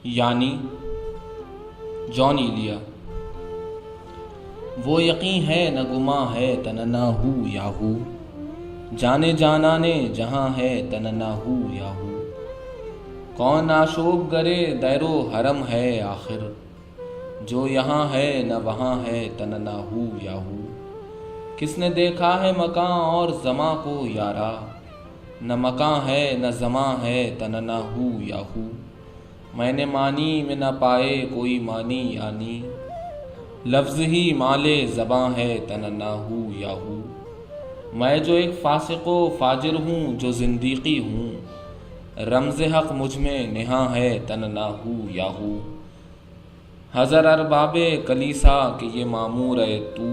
یعنی جان ایلیا، وہ یقین ہے نہ گماں ہے تننا ہو یا ہو، جانے جانا نے جہاں ہے تننا ہو یا ہو، کون آشوب گرے دیر و حرم ہے آخر، جو یہاں ہے نہ وہاں ہے تننا ہو یا ہو، کس نے دیکھا ہے مکاں اور زماں کو یارا، نہ مکاں ہے نہ زماں ہے تننا ہو یا ہو، میں نے مانی میں نہ پائے کوئی مانی یعنی، لفظ ہی مالے زباں ہے تننا ہو یا ہو، میں جو ایک فاسق و فاجر ہوں جو زندیقی ہوں، رمز حق مجھ میں نہاں ہے تننا ہو یا ہو، حضر ارباب کلیسا کہ یہ معمور ہے تو،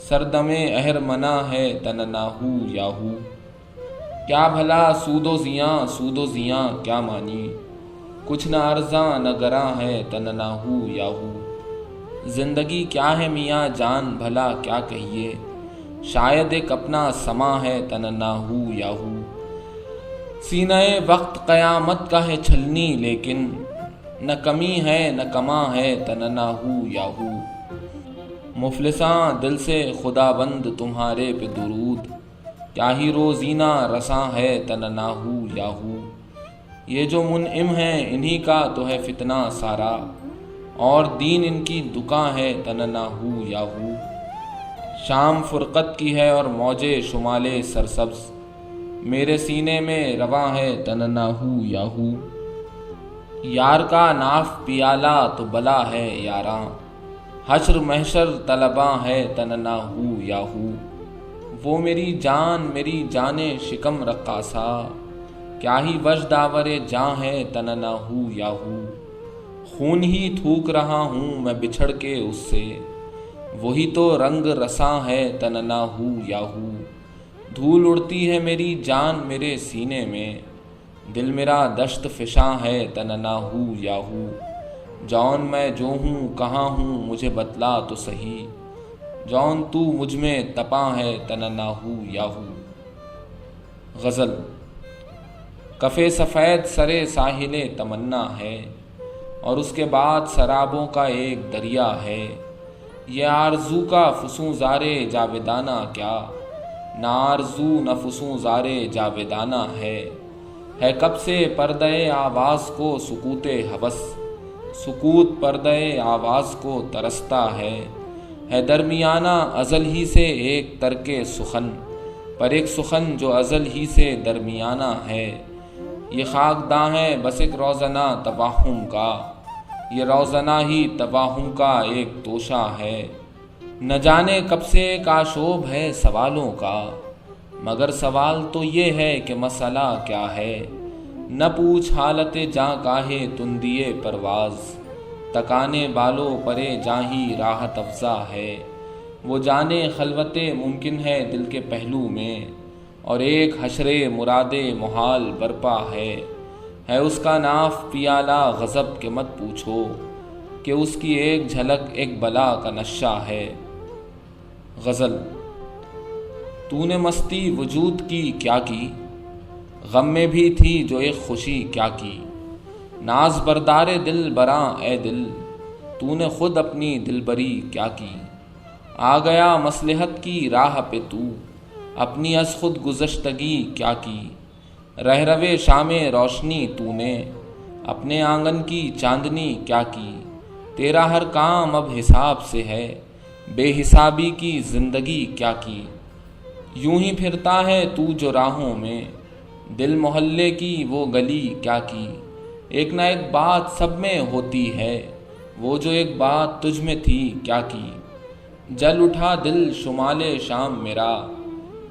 سردم اہر منا ہے تننا ہو یا ہو، کیا بھلا سود و زیاں کیا مانی، کچھ نہ ارزاں نہ گراں ہے تننا ہو یا ہو، زندگی کیا ہے میاں جان بھلا کیا کہیے، شاید ایک اپنا سما ہے تننا ہو یا ہو، سینہ وقت قیامت کا ہے چھلنی لیکن، نہ کمی ہے نہ کماں ہے تننا ہو یا ہو، مفلساں دل سے خدا بند تمہارے پہ درود، کیا ہی روزینہ رساں ہے تننا ہو یا ہو، یہ جو منعم ہے انہی کا تو ہے فتنہ سارا، اور دین ان کی دکان ہے تننا ہو یا ہو، شام فرقت کی ہے اور موجے شمال سرسبز، میرے سینے میں رواں ہے تننا ہو یا ہو، یار کا ناف پیالہ تو بلا ہے یاراں، حشر محشر طلباں ہے تننا ہو یا ہو، وہ میری جان شکم رقاصا، کیا ہی وجد آور جاں ہے تننا ہو یا ہو، خون ہی تھوک رہا ہوں میں بچھڑ کے اس سے، وہی تو رنگ رساں ہے تننا ہو یا ہو، دھول اڑتی ہے میری جان میرے سینے میں، دل میرا دشت فشاں ہے تننا ہو یا ہو، جون میں جو ہوں کہاں ہوں مجھے بتلا تو سہی، جون تو مجھ میں تپاں ہے تننا ہو یا ہو۔ غزل۔ کف سفید سرے ساحل تمنا ہے، اور اس کے بعد سرابوں کا ایک دریا ہے، یہ آرزو کا فسوں جاویدانہ کیا، نہ آرزو نہ فسوں جاویدانہ ہے کب سے پردہ آواز کو سکوت ہوس، سکوت پردہ آواز کو ترستا ہے درمیانہ ازل ہی سے ایک ترک سخن، پر ایک سخن جو ازل ہی سے درمیانہ ہے، یہ خاکداں ہے بس ایک روزنہ توہم کا، یہ روزنہ ہی توہم کا ایک توشہ ہے، نہ جانے کب سے ایک آشوب ہے سوالوں کا، مگر سوال تو یہ ہے کہ مسئلہ کیا ہے، نہ پوچھ حالت جاں کاہے تندیے پرواز، تکانے بالوں پرے جاں ہی راحت افزا ہے، وہ جانے خلوت ممکن ہے دل کے پہلو میں، اور ایک حشر مراد محال برپا ہے اس کا ناف پیالہ غضب کے مت پوچھو، کہ اس کی ایک جھلک ایک بلا کا نشہ ہے۔ غزل۔ تو نے مستی وجود کی کیا کی، غم میں بھی تھی جو ایک خوشی کیا کی، ناز بردار دل براں اے دل، تو نے خود اپنی دلبری کیا کی، آ گیا مصلحت کی راہ پہ تو، اپنی از خود گزشتگی کیا کی، رہ روے شام روشنی تو نے، اپنے آنگن کی چاندنی کیا کی، تیرا ہر کام اب حساب سے ہے، بے حسابی کی زندگی کیا کی، یوں ہی پھرتا ہے تو جو راہوں میں، دل محلے کی وہ گلی کیا کی، ایک نہ ایک بات سب میں ہوتی ہے، وہ جو ایک بات تجھ میں تھی کیا کی، جل اٹھا دل شمال شام میرا،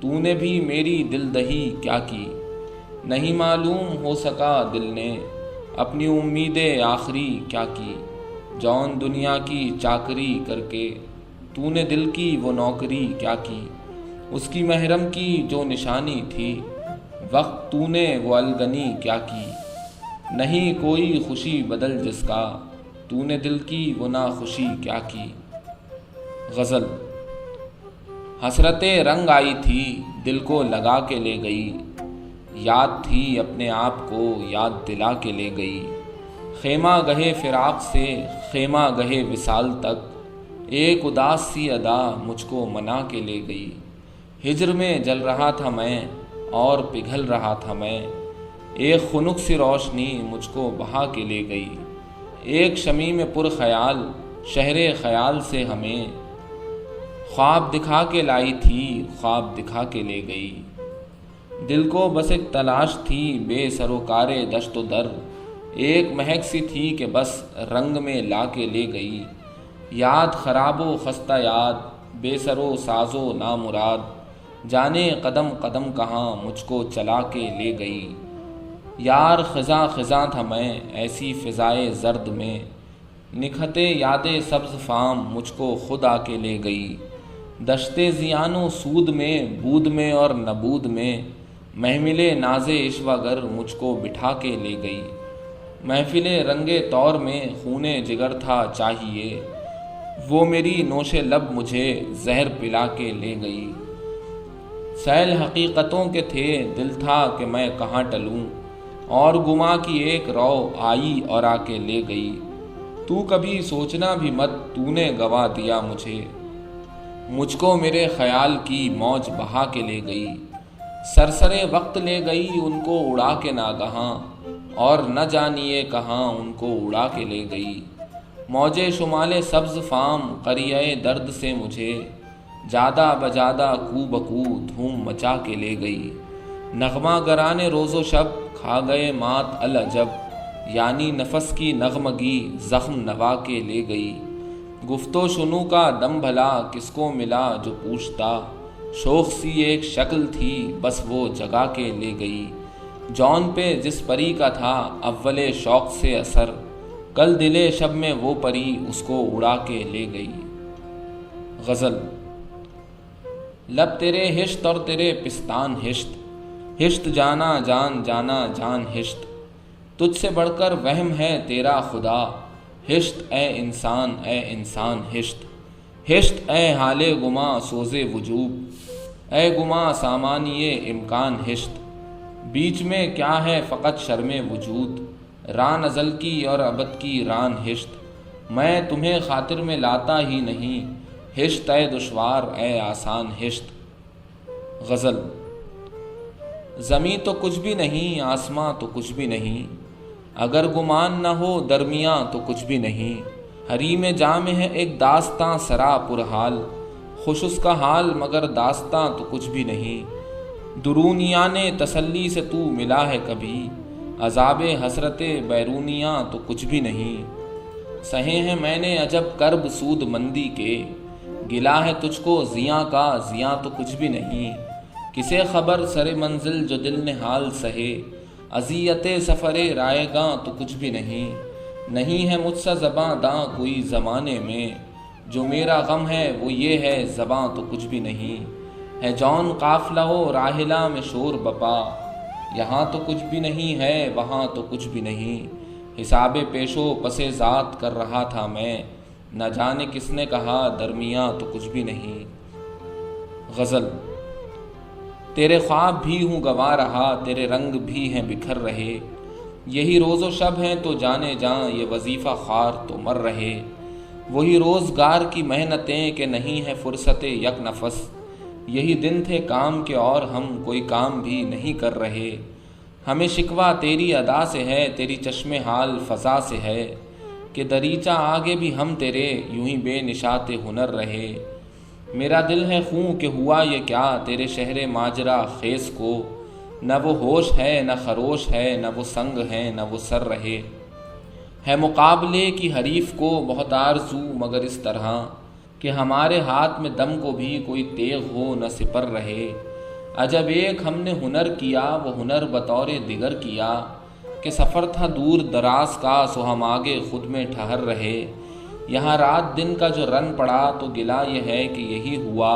تو نے بھی میری دل دہی کیا کی، نہیں معلوم ہو سکا دل نے اپنی امید آخری کیا کی، جون دنیا کی چاکری کر کے تو نے دل کی وہ نوکری کیا کی، اس کی محرم کی جو نشانی تھی، وقت تو نے وہ الگنی کیا کی، نہیں کوئی خوشی بدل جس کا، تو نے دل کی وہ ناخوشی کیا کی۔ غزل۔ حسرت رنگ آئی تھی دل کو لگا کے لے گئی، یاد تھی اپنے آپ کو یاد دلا کے لے گئی، خیمہ گہے فراق سے خیمہ گہے وصال تک، ایک اداس سی ادا مجھ کو منا کے لے گئی۔ ہجر میں جل رہا تھا میں اور پگھل رہا تھا میں، ایک خنک سی روشنی مجھ کو بہا کے لے گئی۔ ایک شمیم پر خیال شہر خیال سے ہمیں خواب دکھا کے لائی تھی، خواب دکھا کے لے گئی۔ دل کو بس ایک تلاش تھی بے سروکار دشت و در، ایک مہک سی تھی کہ بس رنگ میں لا کے لے گئی۔ یاد خراب و خستہ یاد بے سر و ساز و نامراد، جانے قدم قدم کہاں مجھ کو چلا کے لے گئی۔ یار خزاں خزاں تھا میں ایسی فضائے زرد میں، نکھتے یاد سبز فام مجھ کو خود آ کے لے گئی۔ دشتے زیان و سود میں بود میں اور نبود میں، محمل ناز عشوہ گر مجھ کو بٹھا کے لے گئی۔ محفل رنگ طور میں خون جگر تھا چاہیے، وہ میری نوش لب مجھے زہر پلا کے لے گئی۔ سیل حقیقتوں کے تھے دل تھا کہ میں کہاں ٹلوں، اور گما کی ایک رو آئی اور آ کے لے گئی۔ تو کبھی سوچنا بھی مت تو نے گوا دیا مجھے، مجھ کو میرے خیال کی موج بہا کے لے گئی۔ سرسرے وقت لے گئی ان کو اڑا کے ناگہاں، اور نہ جانیے کہاں ان کو اڑا کے لے گئی۔ موجے شمال سبز فام قریۂ درد سے مجھے، جادہ بجادہ کو بکو دھوم مچا کے لے گئی۔ نغمہ گران روز و شب کھا گئے مات العجب، یعنی نفس کی نغمگی زخم نوا کے لے گئی۔ گفت و شنو کا دم بھلا کس کو ملا جو پوچھتا، شوق سی ایک شکل تھی بس وہ جگا کے لے گئی۔ جون پہ جس پری کا تھا اول شوق سے اثر، کل دلے شب میں وہ پری اس کو اڑا کے لے گئی۔ غزل۔ لب تیرے ہشت اور تیرے پستان ہشت، ہشت جانا جان جانا جان ہشت، تجھ سے بڑھ کر وہم ہے تیرا خدا، ہشت اے انسان ہشت، ہشت اے حال گما سوز وجوب، اے گما سامانی امکان ہشت، بیچ میں کیا ہے فقط شرم وجود، ران ازل کی اور ابد کی ران ہشت، میں تمہیں خاطر میں لاتا ہی نہیں، ہشت اے دشوار اے آسان ہشت۔ غزل۔ زمیں تو کچھ بھی نہیں آسماں تو کچھ بھی نہیں، اگر گمان نہ ہو درمیاں تو کچھ بھی نہیں، حریم جام ہے ایک داستاں سرا پرحال، خوش اس کا حال مگر داستاں تو کچھ بھی نہیں، درونیاں نے تسلی سے تو ملا ہے کبھی، عذاب حسرت بیرونیاں تو کچھ بھی نہیں، سہے ہیں میں نے عجب کرب سود مندی کے، گلا ہے تجھ کو زیاں کا زیاں تو کچھ بھی نہیں، کسے خبر سر منزل جو دل نے حال سہے، اذیت سفر رائے گاں تو کچھ بھی نہیں، نہیں ہے مجھ سا زباں داں کوئی زمانے میں، جو میرا غم ہے وہ یہ ہے زباں تو کچھ بھی نہیں، ہے جون قافلہ و راحلہ میں شور بپا، یہاں تو کچھ بھی نہیں ہے وہاں تو کچھ بھی نہیں، حساب پیش و پس ذات کر رہا تھا میں، نہ جانے کس نے کہا درمیاں تو کچھ بھی نہیں۔ غزل۔ تیرے خواب بھی ہوں گوا رہا تیرے رنگ بھی ہیں بکھر رہے، یہی روز و شب ہیں تو جانے جاں یہ وظیفہ خوار تو مر رہے، وہی روزگار کی محنتیں کہ نہیں ہے فرصت یک نفس، یہی دن تھے کام کے اور ہم کوئی کام بھی نہیں کر رہے، ہمیں شکوہ تیری ادا سے ہے تیری چشم حال فضا سے ہے، کہ دریچہ آگے بھی ہم تیرے یوں ہی بے نشات ہنر رہے، میرا دل ہے خوں کہ ہوا یہ کیا تیرے شہر ماجرا خیز کو، نہ وہ ہوش ہے نہ خروش ہے نہ وہ سنگ ہے نہ وہ سر رہے، ہے مقابلے کی حریف کو بہت آرزو مگر اس طرح، کہ ہمارے ہاتھ میں دم کو بھی کوئی تیغ ہو نہ سپر رہے، عجب ایک ہم نے ہنر کیا وہ ہنر بطور دیگر کیا، کہ سفر تھا دور دراز کا سو ہم آگے خود میں ٹھہر رہے، یہاں رات دن کا جو رن پڑا تو گلا یہ ہے کہ یہی ہوا،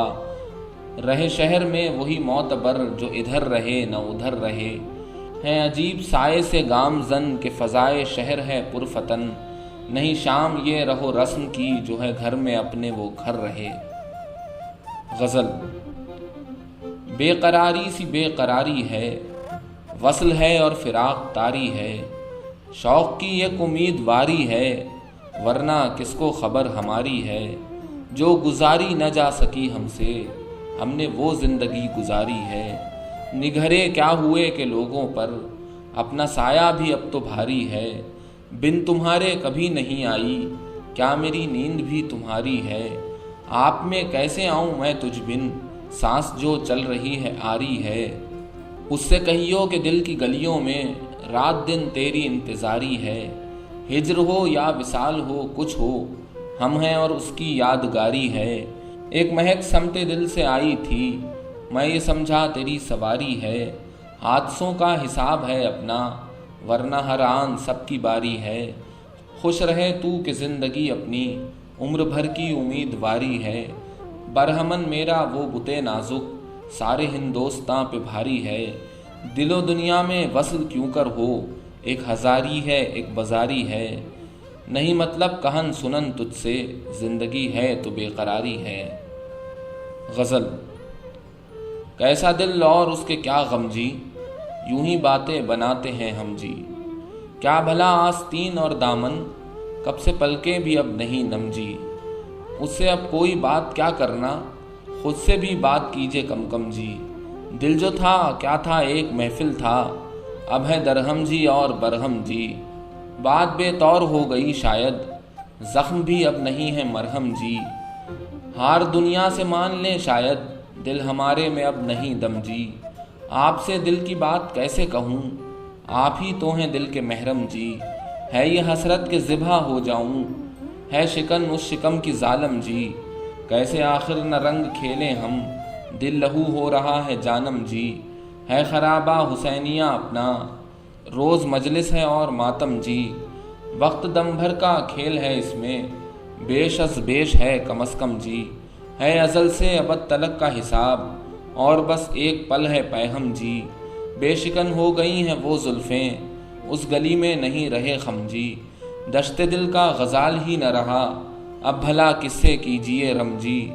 رہے شہر میں وہی معتبر جو ادھر رہے نہ ادھر رہے، ہیں عجیب سائے سے گامزن کہ فضائے شہر ہے پرفتن، نہیں شام یہ رہو رسم کی جو ہے گھر میں اپنے وہ گھر رہے۔ غزل۔ بے قراری سی بے قراری ہے، وصل ہے اور فراق تاری ہے، شوق کی ایک امید واری ہے، ورنہ کس کو خبر ہماری ہے۔ جو گزاری نہ جا سکی ہم سے، ہم نے وہ زندگی گزاری ہے۔ نگھرے کیا ہوئے کہ لوگوں پر، اپنا سایہ بھی اب تو بھاری ہے۔ بن تمہارے کبھی نہیں آئی، کیا میری نیند بھی تمہاری ہے۔ آپ میں کیسے آؤں میں تجھ بن، سانس جو چل رہی ہے آری ہے۔ اس سے کہیو کہ دل کی گلیوں میں رات دن تیری انتظاری ہے۔ ہجر ہو یا وصال ہو کچھ ہو، ہم ہیں اور اس کی یادگاری ہے۔ ایک مہک سمت دل سے آئی تھی، میں یہ سمجھا تیری سواری ہے۔ حادثوں کا حساب ہے اپنا، ورنہ ہر آن سب کی باری ہے۔ خوش رہے تو کہ زندگی اپنی، عمر بھر کی امیدواری ہے۔ برہمن میرا وہ بتے نازک، سارے ہندوستاں پہ بھاری ہے۔ دل و دنیا میں وصل کیوں کر ہو، ایک ہزاری ہے ایک بازاری ہے۔ نہیں مطلب کہن سنن تجھ سے، زندگی ہے تو بے قراری ہے۔ غزل۔ کیسا دل اور اس کے کیا غم جی، یوں ہی باتیں بناتے ہیں ہم جی۔ کیا بھلا آستین اور دامن، کب سے پلکیں بھی اب نہیں نم جی۔ اس سے اب کوئی بات کیا کرنا، خود سے بھی بات کیجے کم کم جی۔ دل جو تھا کیا تھا ایک محفل تھا، اب ہے درہم جی اور برہم جی۔ بات بے طور ہو گئی شاید، زخم بھی اب نہیں ہے مرہم جی۔ ہار دنیا سے مان لیں شاید، دل ہمارے میں اب نہیں دم جی۔ آپ سے دل کی بات کیسے کہوں، آپ ہی تو ہیں دل کے محرم جی۔ ہے یہ حسرت کہ ذبح ہو جاؤں، ہے شکن اس شکم کی ظالم جی۔ کیسے آخر نہ رنگ کھیلیں ہم، دل لہو ہو رہا ہے جانم جی۔ ہے خرابہ حسینیہ اپنا، روز مجلس ہے اور ماتم جی۔ وقت دم بھر کا کھیل ہے اس میں، بیش از بیش ہے کم از کم جی۔ ہے ازل سے ابد تلک کا حساب، اور بس ایک پل ہے پیہم جی۔ بے شکن ہو گئی ہیں وہ زلفیں، اس گلی میں نہیں رہے خم جی۔ دشت دل کا غزال ہی نہ رہا، اب بھلا کس سے کیجیے رم جی۔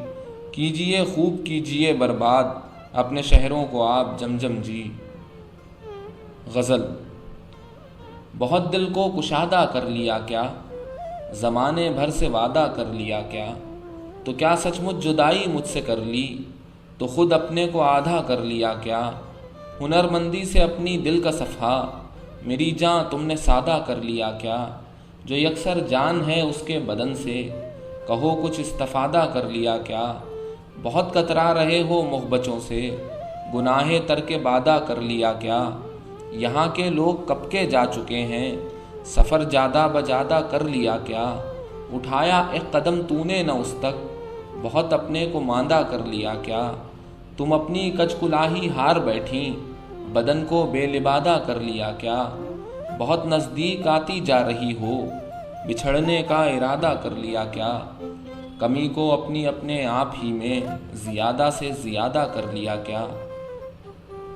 کیجیے خوب کیجیے برباد، اپنے شہروں کو آپ جم جی۔ غزل۔ بہت دل کو کشادہ کر لیا کیا، زمانے بھر سے وعدہ کر لیا کیا۔ تو کیا سچ مچ جدائی مجھ سے کر لی، تو خود اپنے کو آدھا کر لیا کیا۔ ہنر مندی سے اپنی دل کا صفحہ، میری جاں تم نے سادہ کر لیا کیا۔ جو یکسر جان ہے اس کے بدن سے، کہو کچھ استفادہ کر لیا کیا۔ بہت کترا رہے ہو مغبچوں سے، گناہ ترک بادہ کر لیا کیا۔ یہاں کے لوگ کب کے جا چکے ہیں، سفر جادہ بجادہ کر لیا کیا۔ اٹھایا ایک قدم تو نے نہ اس تک، بہت اپنے کو ماندہ کر لیا کیا۔ تم اپنی کچ کلاہی ہار بیٹھیں، بدن کو بے لبادہ کر لیا کیا۔ بہت نزدیک آتی جا رہی ہو، بچھڑنے کا ارادہ کر لیا کیا۔ کمی کو اپنی اپنے آپ ہی میں، زیادہ سے زیادہ کر لیا کیا۔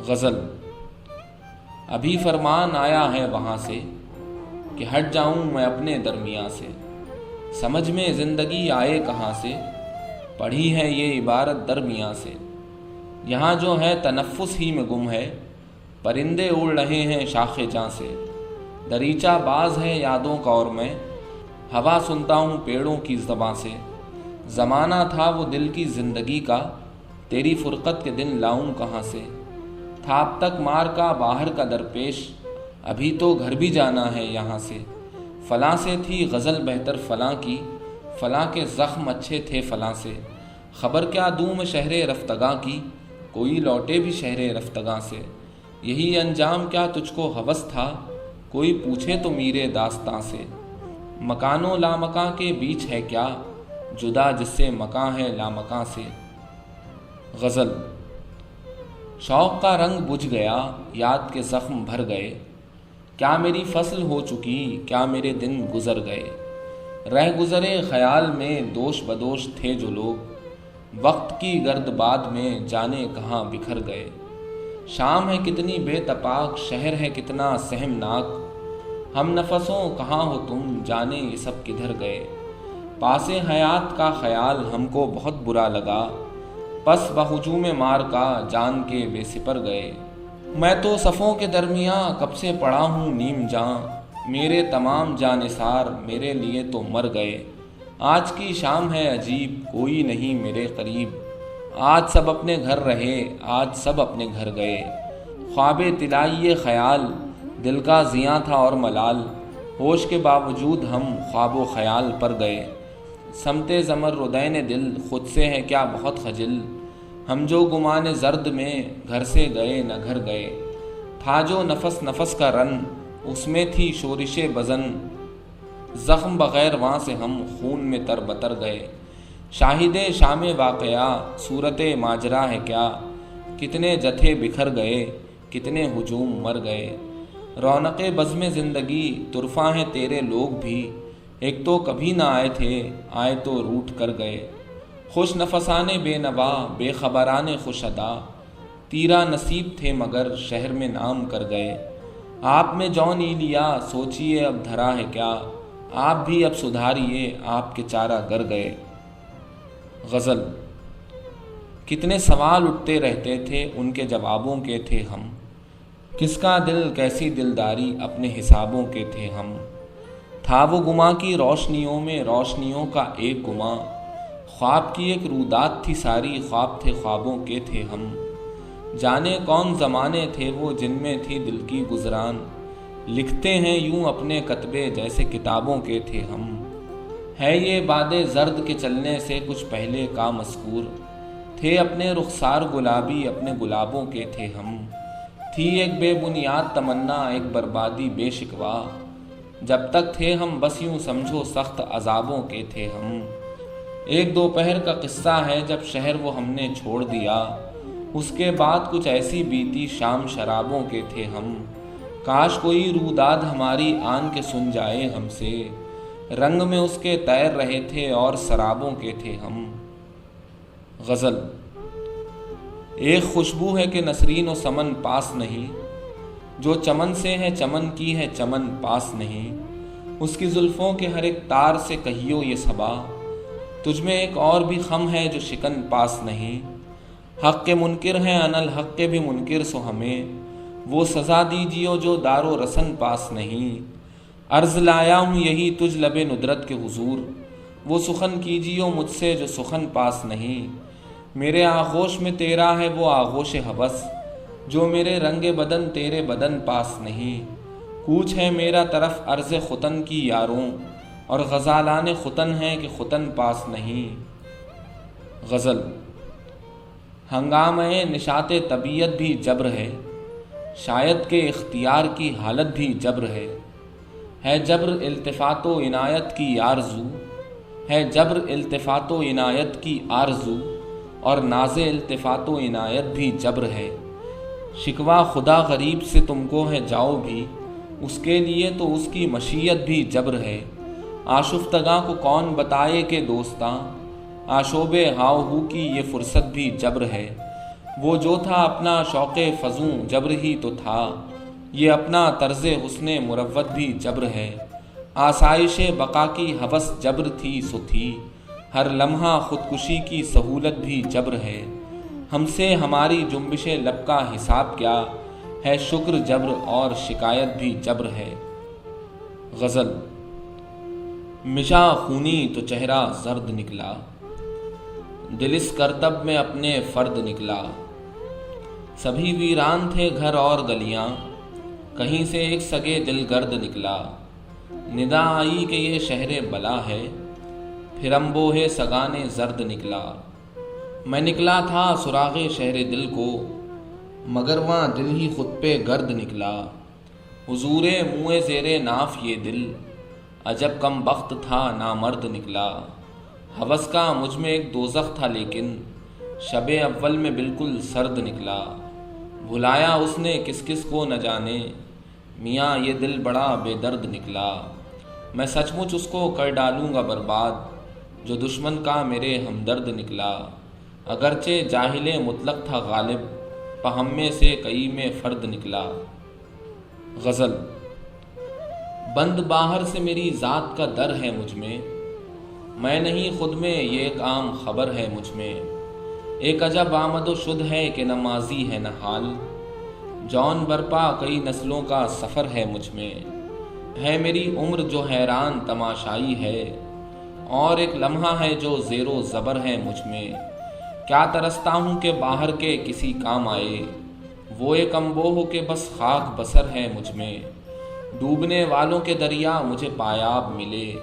غزل۔ ابھی فرمان آیا ہے وہاں سے، کہ ہٹ جاؤں میں اپنے درمیاں سے۔ سمجھ میں زندگی آئے کہاں سے، پڑھی ہے یہ عبارت درمیاں سے۔ یہاں جو ہے تنفس ہی میں گم ہے، پرندے اڑ رہے ہیں شاخ جاں سے۔ دریچہ باز ہے یادوں کا اور میں، ہوا سنتا ہوں پیڑوں کی زباں سے۔ زمانہ تھا وہ دل کی زندگی کا، تیری فرقت کے دن لاؤں کہاں سے۔ تھا اب تک مار کا باہر کا درپیش، ابھی تو گھر بھی جانا ہے یہاں سے۔ فلاں سے تھی غزل بہتر فلاں کی، فلاں کے زخم اچھے تھے فلاں سے۔ خبر کیا دوں میں شہر رفتگاں کی، کوئی لوٹے بھی شہر رفتگاں سے۔ یہی انجام کیا تجھ کو ہوس تھا، کوئی پوچھے تو میرے داستاں سے۔ مکان و لامکاں کے بیچ ہے کیا، جدا جس سے مکاں ہے لامکاں سے۔ غزل۔ شوق کا رنگ بجھ گیا، یاد کے زخم بھر گئے۔ کیا میری فصل ہو چکی، کیا میرے دن گزر گئے۔ رہ گزرے خیال میں دوش بدوش تھے جو لوگ، وقت کی گرد باد میں جانے کہاں بکھر گئے۔ شام ہے کتنی بے تپاک، شہر ہے کتنا سہم ناک، ہم نفسوں کہاں ہو تم، جانے یہ سب کدھر گئے۔ پاس حیات کا خیال ہم کو بہت برا لگا، پس بہجوم مار کا جان کے بے سپر گئے۔ میں تو صفوں کے درمیاں کب سے پڑا ہوں نیم جاں، میرے تمام جانثار میرے لیے تو مر گئے۔ آج کی شام ہے عجیب، کوئی نہیں میرے قریب۔ آج سب اپنے گھر رہے، آج سب اپنے گھر گئے۔ خواب طلائی خیال دل کا زیاں تھا اور ملال، ہوش کے باوجود ہم خواب و خیال پر گئے۔ سمت زمردین دل خود سے ہے کیا بہت خجل، ہم جو گمان زرد میں گھر سے گئے نہ گھر گئے۔ تھا جو نفس نفس کا رن، اس میں تھی شورش بزن، زخم بغیر وہاں سے ہم خون میں تر بتر گئے۔ شاہد شام واقعہ صورت ماجرا ہے کیا، کتنے جتھے بکھر گئے، کتنے ہجوم مر گئے۔ رونق بزم زندگی طرفاں ہیں تیرے لوگ بھی، ایک تو کبھی نہ آئے تھے، آئے تو روٹ کر گئے۔ خوش نفسان بے نوا، بے خبران خوش ادا، تیرا نصیب تھے مگر شہر میں نام کر گئے۔ آپ میں جون ایلیا سوچیے اب دھرا ہے کیا، آپ بھی اب سدھاریے آپ کے چارہ گر گئے۔ غزل۔ کتنے سوال اٹھتے رہتے تھے، ان کے جوابوں کے تھے ہم، کس کا دل کیسی دلداری اپنے حسابوں کے تھے ہم۔ تھا وہ گماں کی روشنیوں میں روشنیوں کا ایک گماں، خواب کی ایک رودات تھی ساری، خواب تھے خوابوں کے تھے ہم۔ جانے کون زمانے تھے وہ جن میں تھی دل کی گزران، لکھتے ہیں یوں اپنے کتبے جیسے کتابوں کے تھے ہم۔ ہے یہ باد زرد کے چلنے سے کچھ پہلے کا مذکور، تھے اپنے رخسار گلابی اپنے گلابوں کے تھے ہم۔ تھی ایک بے بنیاد تمنا ایک بربادی بے شکوا، جب تک تھے ہم بس یوں سمجھو سخت عذابوں کے تھے ہم۔ ایک دوپہر کا قصہ ہے جب شہر وہ ہم نے چھوڑ دیا، اس کے بعد کچھ ایسی بیتی شام شرابوں کے تھے ہم۔ کاش کوئی روداد ہماری آن کے سن جائے ہم سے، رنگ میں اس کے تیر رہے تھے اور سرابوں کے تھے ہم۔ غزل۔ ایک خوشبو ہے کہ نسرین و سمن پاس نہیں، جو چمن سے ہے چمن کی ہے چمن پاس نہیں۔ اس کی زلفوں کے ہر ایک تار سے کہیو یہ صبا، تجھ میں ایک اور بھی خم ہے جو شکن پاس نہیں۔ حق کے منکر ہیں انالحق کے بھی منکر سو ہمیں، وہ سزا دیجیو جو دار و رسن پاس نہیں۔ عرض لایا ہوں یہی تجھ لب ندرت کے حضور، وہ سخن کیجیو مجھ سے جو سخن پاس نہیں۔ میرے آغوش میں تیرا ہے وہ آغوش ہوس، جو میرے رنگ بدن تیرے بدن پاس نہیں۔ کوچ ہے میرا طرف عرض ختن کی یاروں، اور غزالان ختن ہیں کہ ختن پاس نہیں۔ غزل۔ ہنگامہ نشاط طبیعت بھی جبر ہے، شاید کہ اختیار کی حالت بھی جبر ہے جبر التفات و عنایت کی آرزو، ہے جبر التفات و عنایت کی آرزو، اور ناز التفات و عنایت بھی جبر ہے۔ شکوہ خدا غریب سے تم کو ہے جاؤ بھی، اس کے لیے تو اس کی مشیت بھی جبر ہے۔ آشفتگاں کو کون بتائے کہ دوستاں، آشوب ہاؤ ہو کی یہ فرصت بھی جبر ہے۔ وہ جو تھا اپنا شوق فزوں جبر ہی تو تھا، یہ اپنا طرز حسن مروت بھی جبر ہے۔ آسائش بقا کی ہوس جبر تھی سو تھی، ہر لمحہ خودکشی کی سہولت بھی جبر ہے۔ ہم سے ہماری جنبش لب کا حساب کیا ہے، شکر جبر اور شکایت بھی جبر ہے۔ غزل۔ مشا خونی تو چہرہ زرد نکلا، دل اس کرتب میں اپنے فرد نکلا۔ سبھی ویران تھے گھر اور گلیاں، کہیں سے ایک سگے دل گرد نکلا۔ ندا آئی کہ یہ شہر بلا ہے، پھر انبوہ سگانے زرد نکلا۔ میں نکلا تھا سراغ شہر دل کو، مگر وہاں دل ہی خود پہ گرد نکلا۔ حضور منہ زیر ناف یہ دل، عجب کم بخت تھا نامرد نکلا۔ ہوس کا مجھ میں ایک دوزخ تھا لیکن، شب اول میں بالکل سرد نکلا۔ بھلایا اس نے کس کس کو نہ جانے، میاں یہ دل بڑا بے درد نکلا۔ میں سچ مچ اس کو کر ڈالوں گا برباد، جو دشمن کا میرے ہمدرد نکلا۔ اگرچہ جاہل مطلق تھا غالب، پہم میں سے کئی میں فرد نکلا۔ غزل۔ بند باہر سے میری ذات کا در ہے مجھ میں نہیں خود میں یہ ایک عام خبر ہے مجھ میں۔ ایک عجب آمد و شد ہے کہ نہ ماضی ہے نہ حال، جون برپا کئی نسلوں کا سفر ہے مجھ میں۔ ہے میری عمر جو حیران تماشائی ہے، اور ایک لمحہ ہے جو زیر و زبر ہے مجھ میں۔ کیا ترستا ہوں کہ باہر کے کسی کام آئے، وہ ایک انبوہ کے بس خاک بسر ہے مجھ میں۔ ڈوبنے والوں کے دریا مجھے پایاب ملے،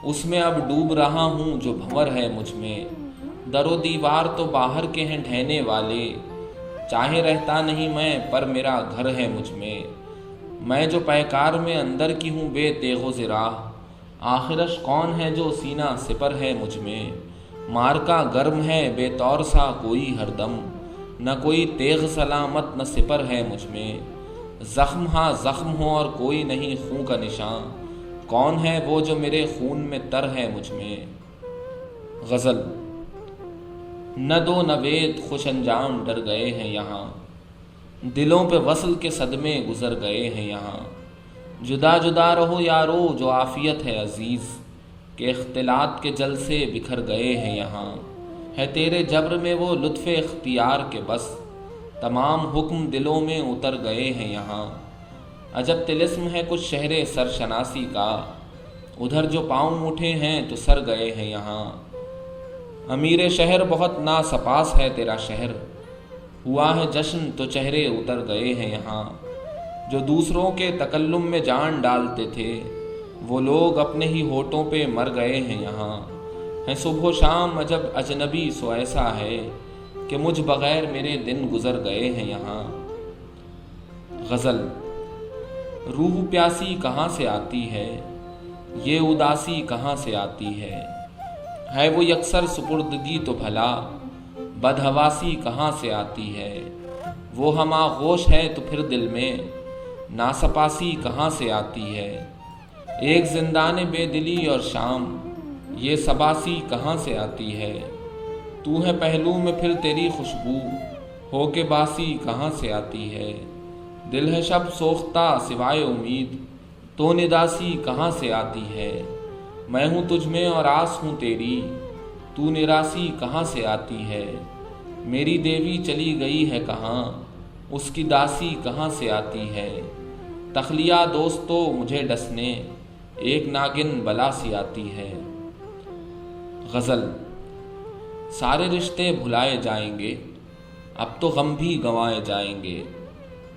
اس میں اب ڈوب رہا ہوں جو بھنور ہے مجھ میں۔ در و دیوار تو باہر کے ہیں ڈھہنے والے، چاہے رہتا نہیں میں پر میرا گھر ہے مجھ میں جو پیکار میں اندر کی ہوں بے تیغ و زراح، آخرش کون ہے جو سینہ سپر ہے مجھ میں۔ مارکا گرم ہے بے طور سا کوئی ہر دم، نہ کوئی تیغ سلامت نہ سپر ہے مجھ میں۔ زخم ہاں زخم ہو اور کوئی نہیں خون کا نشان، کون ہے وہ جو میرے خون میں تر ہے مجھ میں۔ غزل۔ نہ دو نوید خوش انجام ڈر گئے ہیں یہاں، دلوں پہ وصل کے صدمے گزر گئے ہیں یہاں۔ جدا جدا رہو یارو جو عافیت ہے عزیز، کہ اختلاط کے جل سے بکھر گئے ہیں یہاں۔ ہے تیرے جبر میں وہ لطف اختیار کے بس، تمام حکم دلوں میں اتر گئے ہیں یہاں۔ عجب طلسم ہے کچھ شہر سرشناسی کا، ادھر جو پاؤں اٹھے ہیں تو سر گئے ہیں یہاں۔ امیر شہر بہت ناسپاس ہے تیرا شہر، ہوا ہے جشن تو چہرے اتر گئے ہیں یہاں۔ جو دوسروں کے تکلم میں جان ڈالتے تھے، وہ لوگ اپنے ہی ہونٹوں پہ مر گئے ہیں یہاں۔ ہے صبح و شام عجب اجنبی سو ایسا ہے، کہ مجھ بغیر میرے دن گزر گئے ہیں یہاں۔ غزل۔ روح پیاسی کہاں سے آتی ہے، یہ اداسی کہاں سے آتی ہے وہ یکسر سپردگی تو بھلا، بدحواسی کہاں سے آتی ہے۔ وہ ہم آغوش ہے تو پھر دل میں ناسپاسی کہاں سے آتی ہے۔ ایک زندان بے دلی اور شام، یہ سباسی کہاں سے آتی ہے۔ تو ہے پہلو میں پھر تیری خوشبو، ہو کے باسی کہاں سے آتی ہے۔ دل ہے شب سوختہ سوائے امید، تو نداسی کہاں سے آتی ہے۔ میں ہوں تجھ میں اور آس ہوں تیری، تو نراسی کہاں سے آتی ہے۔ میری دیوی چلی گئی ہے کہاں، اس کی داسی کہاں سے آتی ہے۔ تخلیہ دوستو مجھے ڈسنے، ایک ناگن بلا سی آتی ہے۔ غزل۔ سارے رشتے بھلائے جائیں گے، اب تو غم بھی گنوائے جائیں گے۔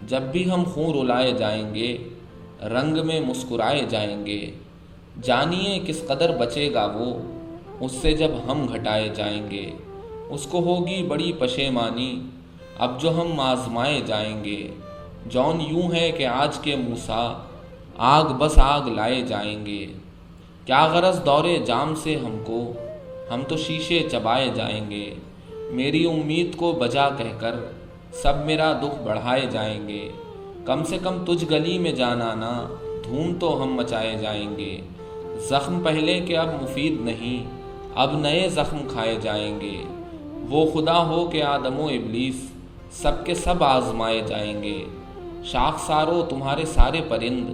جب بھی ہم خون رلائے جائیں گے، رنگ میں مسکرائے جائیں گے۔ جانیے کس قدر بچے گا وہ، اس سے جب ہم گھٹائے جائیں گے۔ اس کو ہوگی بڑی پشیمانی، اب جو ہم آزمائے جائیں گے۔ جون یوں ہے کہ آج کے موسیٰ، آگ بس آگ لائے جائیں گے۔ کیا غرض دورے جام سے ہم کو، ہم تو شیشے چبائے جائیں گے۔ میری امید کو بجا کہہ کر، سب میرا دکھ بڑھائے جائیں گے۔ کم سے کم تجھ گلی میں جانانا، دھوم تو ہم مچائے جائیں گے۔ زخم پہلے کے اب مفید نہیں، اب نئے زخم کھائے جائیں گے۔ وہ خدا ہو کہ آدم و ابلیس، سب کے سب آزمائے جائیں گے۔ شاخ سارو تمہارے سارے پرند،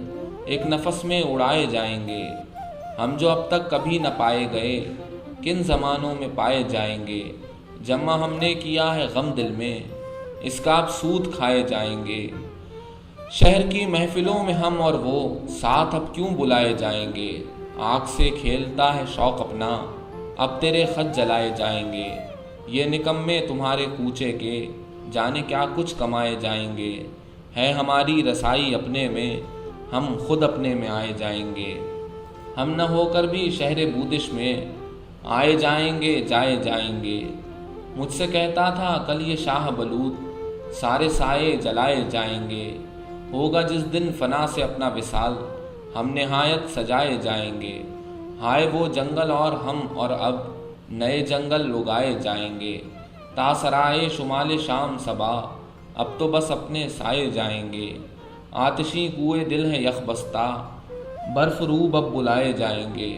ایک نفس میں اڑائے جائیں گے۔ ہم جو اب تک کبھی نہ پائے گئے، کن زمانوں میں پائے جائیں گے۔ جمع ہم نے کیا ہے غم دل میں، اس کا اب سود کھائے جائیں گے۔ شہر کی محفلوں میں ہم اور وہ، ساتھ اب کیوں بلائے جائیں گے۔ آنکھ سے کھیلتا ہے شوق اپنا، اب تیرے خط جلائے جائیں گے۔ یہ نکمے تمہارے کوچے کے، جانے کیا کچھ کمائے جائیں گے۔ ہے ہماری رسائی اپنے میں، ہم خود اپنے میں آئے جائیں گے۔ ہم نہ ہو کر بھی شہر بودش میں، آئے جائیں گے جائے جائیں گے۔ مجھ سے کہتا تھا کل یہ شاہ بلود، سارے سائے جلائے جائیں گے۔ ہوگا جس دن فنا سے اپنا وصال، ہم نہایت سجائے جائیں گے۔ ہائے وہ جنگل اور ہم اور اب، نئے جنگل اگائے جائیں گے۔ تا سرائے شمال شام صبا، اب تو بس اپنے سائے جائیں گے۔ آتشی کوئے دل ہے یخ بستہ، برف روب اب بلائے جائیں گے۔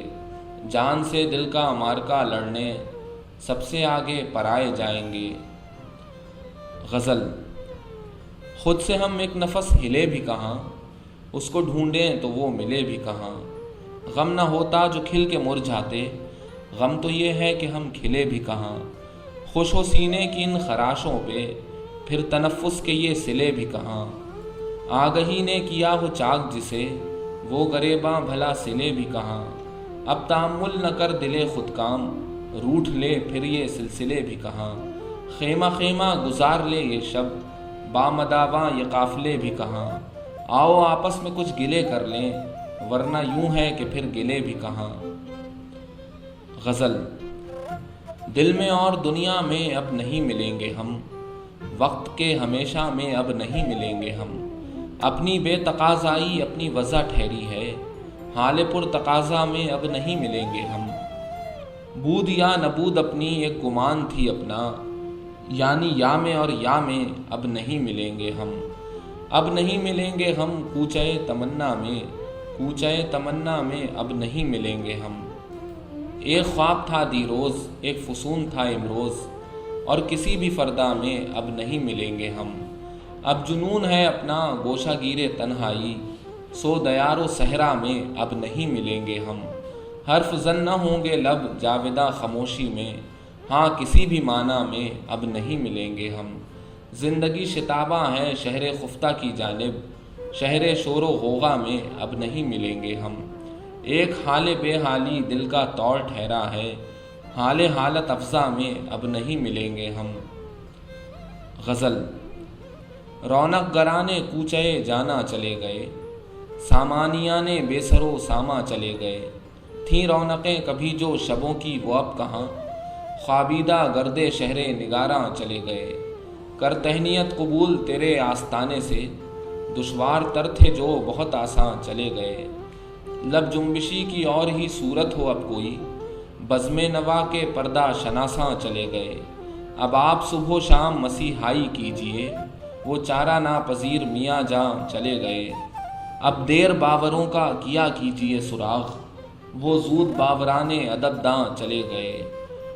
جان سے دل کا مارکا لڑنے، سب سے آگے پرائے جائیں گے۔ غزل۔ خود سے ہم ایک نفس ہلے بھی کہاں، اس کو ڈھونڈیں تو وہ ملے بھی کہاں۔ غم نہ ہوتا جو کھل کے مرجھاتے، غم تو یہ ہے کہ ہم کھلے بھی کہاں۔ خوش ہو سینے کی ان خراشوں پہ، پھر تنفس کے یہ صلے بھی کہاں۔ آگہی نے کیا ہو چاک جسے، وہ گریباں بھلا سلے بھی کہاں، اب تأمل نہ کر دلے خود کام، روٹھ لے پھر یہ سلسلے بھی کہاں، خیمہ خیمہ گزار لے یہ شب، بامداواں یہ قافلے بھی کہاں، آؤ آپس میں کچھ گلے کر لیں، ورنہ یوں ہے کہ پھر گلے بھی کہاں۔ غزل۔ دل میں اور دنیا میں اب نہیں ملیں گے ہم، وقت کے ہمیشہ میں اب نہیں ملیں گے ہم، اپنی بے تقاضائی اپنی وضع ٹھہری ہے، حال پر تقاضا میں اب نہیں ملیں گے ہم، بود یا نبود اپنی ایک گمان تھی اپنا، یعنی یا میں اور یا میں اب نہیں ملیں گے ہم، اب نہیں ملیں گے ہم کوچے تمنا میں، کوچے تمنا میں اب نہیں ملیں گے ہم، ایک خواب تھا دیروز ایک فسون تھا امروز، اور کسی بھی فردا میں اب نہیں ملیں گے ہم، اب جنون ہے اپنا گوشہ گیر تنہائی، سو دیار و صحرا میں اب نہیں ملیں گے ہم، حرف زن نہ ہوں گے لب جاوداں خاموشی میں، ہاں کسی بھی معنی میں اب نہیں ملیں گے ہم، زندگی شتاباں ہے شہر خفتہ کی جانب، شہر شور و غوغا میں اب نہیں ملیں گے ہم، ایک حال بے حالی دل کا طور ٹھہرا ہے، حال حالت افزا میں اب نہیں ملیں گے ہم۔ غزل۔ رونق گرانے کوچے جانا چلے گئے، سامانیاں نے بے سر و ساما چلے گئے، تھیں رونقیں کبھی جو شبوں کی وہ اب کہاں، خوابیدہ گرد شہر نگاراں چلے گئے، کر تہنیت قبول تیرے آستانے سے، دشوار تر تھے جو بہت آساں چلے گئے، لب جنبشی کی اور ہی صورت ہو اب کوئی، بزم نوا کے پردہ شناساں چلے گئے، اب آپ صبح و شام مسیحائی کیجئے، وہ چارہ ناپذیر میاں جاں چلے گئے، اب دیر باوروں کا کیا کیجئے سراغ، وہ زود باوران ادب داں چلے گئے،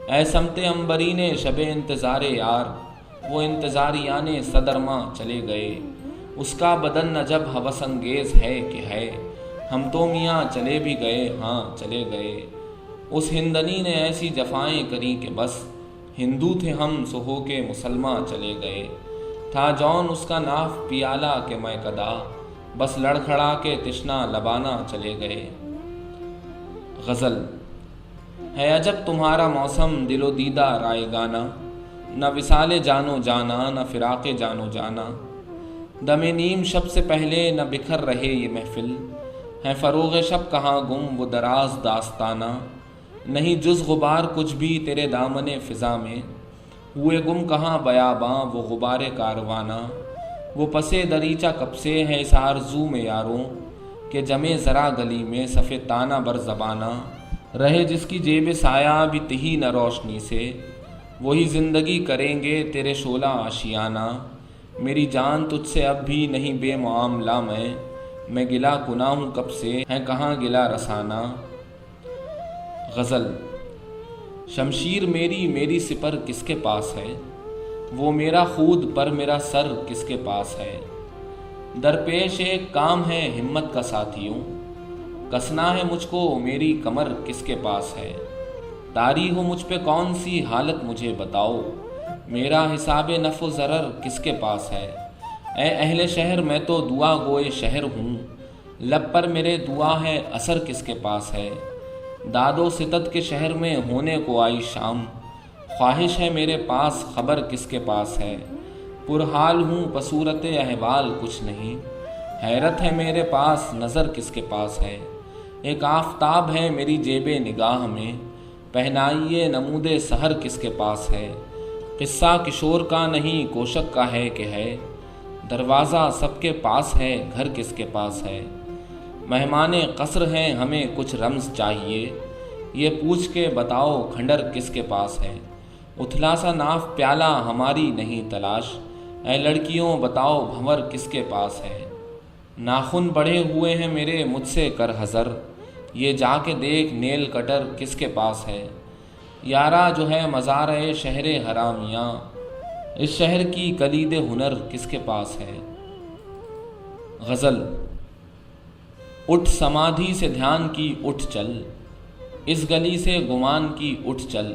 اے سمت عنبرین شب انتظار یار، وہ انتظاریان صدرماں چلے گئے، اس کا بدن نہ جب ہوس انگیز ہے کہ ہے، ہم تو میاں چلے بھی گئے ہاں چلے گئے، اس ہندنی نے ایسی جفائیں کری کہ بس، ہندو تھے ہم سو ہو کے مسلمان چلے گئے، تھا جون اس کا ناف پیالہ کہ میں کدا، بس لڑکھڑا کے تشنا لبانا چلے گئے۔ غزل۔ ہے عجب تمہارا موسم دل و دیدہ رائے گانا، نہ وصال جانو جانا نہ فراق جانو جانا، دم نیم شب سے پہلے نہ بکھر رہے یہ محفل، ہے فروغ شب کہاں گم وہ دراز داستانہ، نہیں جز غبار کچھ بھی تیرے دامن فضا میں، ہوئے گم کہاں بیاباں وہ غبار کاروانہ، وہ پسے دریچہ کب سے ہے اس آرزو میں یاروں، کہ جمے ذرا گلی میں صف تانہ بر زبانہ، رہے جس کی جیب سایہ بھی تہی نہ روشنی سے، وہی زندگی کریں گے تیرے شعلہ آشیانہ، میری جان تجھ سے اب بھی نہیں بے معاملہ میں گلا کناں ہوں کب سے ہے کہاں گلا رسانہ۔ غزل۔ شمشیر میری میری سپر کس کے پاس ہے، وہ میرا خود پر میرا سر کس کے پاس ہے، درپیش ایک کام ہے ہمت کا ساتھیوں، کسنا ہے مجھ کو میری کمر کس کے پاس ہے، طاری ہو مجھ پہ کون سی حالت مجھے بتاؤ، میرا حساب نفع و ضرر کس کے پاس ہے، اے اہل شہر میں تو دعا گوئے شہر ہوں، لب پر میرے دعا ہے اثر کس کے پاس ہے، داد و ستد کے شہر میں ہونے کو آئی شام، خواہش ہے میرے پاس خبر کس کے پاس ہے، پرحال ہوں بصورت احوال کچھ نہیں، حیرت ہے میرے پاس نظر کس کے پاس ہے، ایک آفتاب ہے میری جیب نگاہ میں، پہنائیے نمود سحر کس کے پاس ہے، قصہ کشور کا نہیں کوشک کا ہے کہ ہے، دروازہ سب کے پاس ہے گھر کس کے پاس ہے، مہمان قصر ہیں ہمیں کچھ رمز چاہیے، یہ پوچھ کے بتاؤ کھنڈر کس کے پاس ہے، اتھلا سا ناف پیالہ ہماری نہیں تلاش، اے لڑکیوں بتاؤ بھنور کس کے پاس ہے، ناخن بڑھے ہوئے ہیں میرے مجھ سے کر حذر، یہ جا کے دیکھ نیل کٹر کس کے پاس ہے، یارا جو ہے مزار شہر حرامیاں، اس شہر کی کلید ہنر کس کے پاس ہے۔ غزل۔ اٹھ سمادھی سے دھیان کی اٹھ چل، اس گلی سے گمان کی اٹھ چل،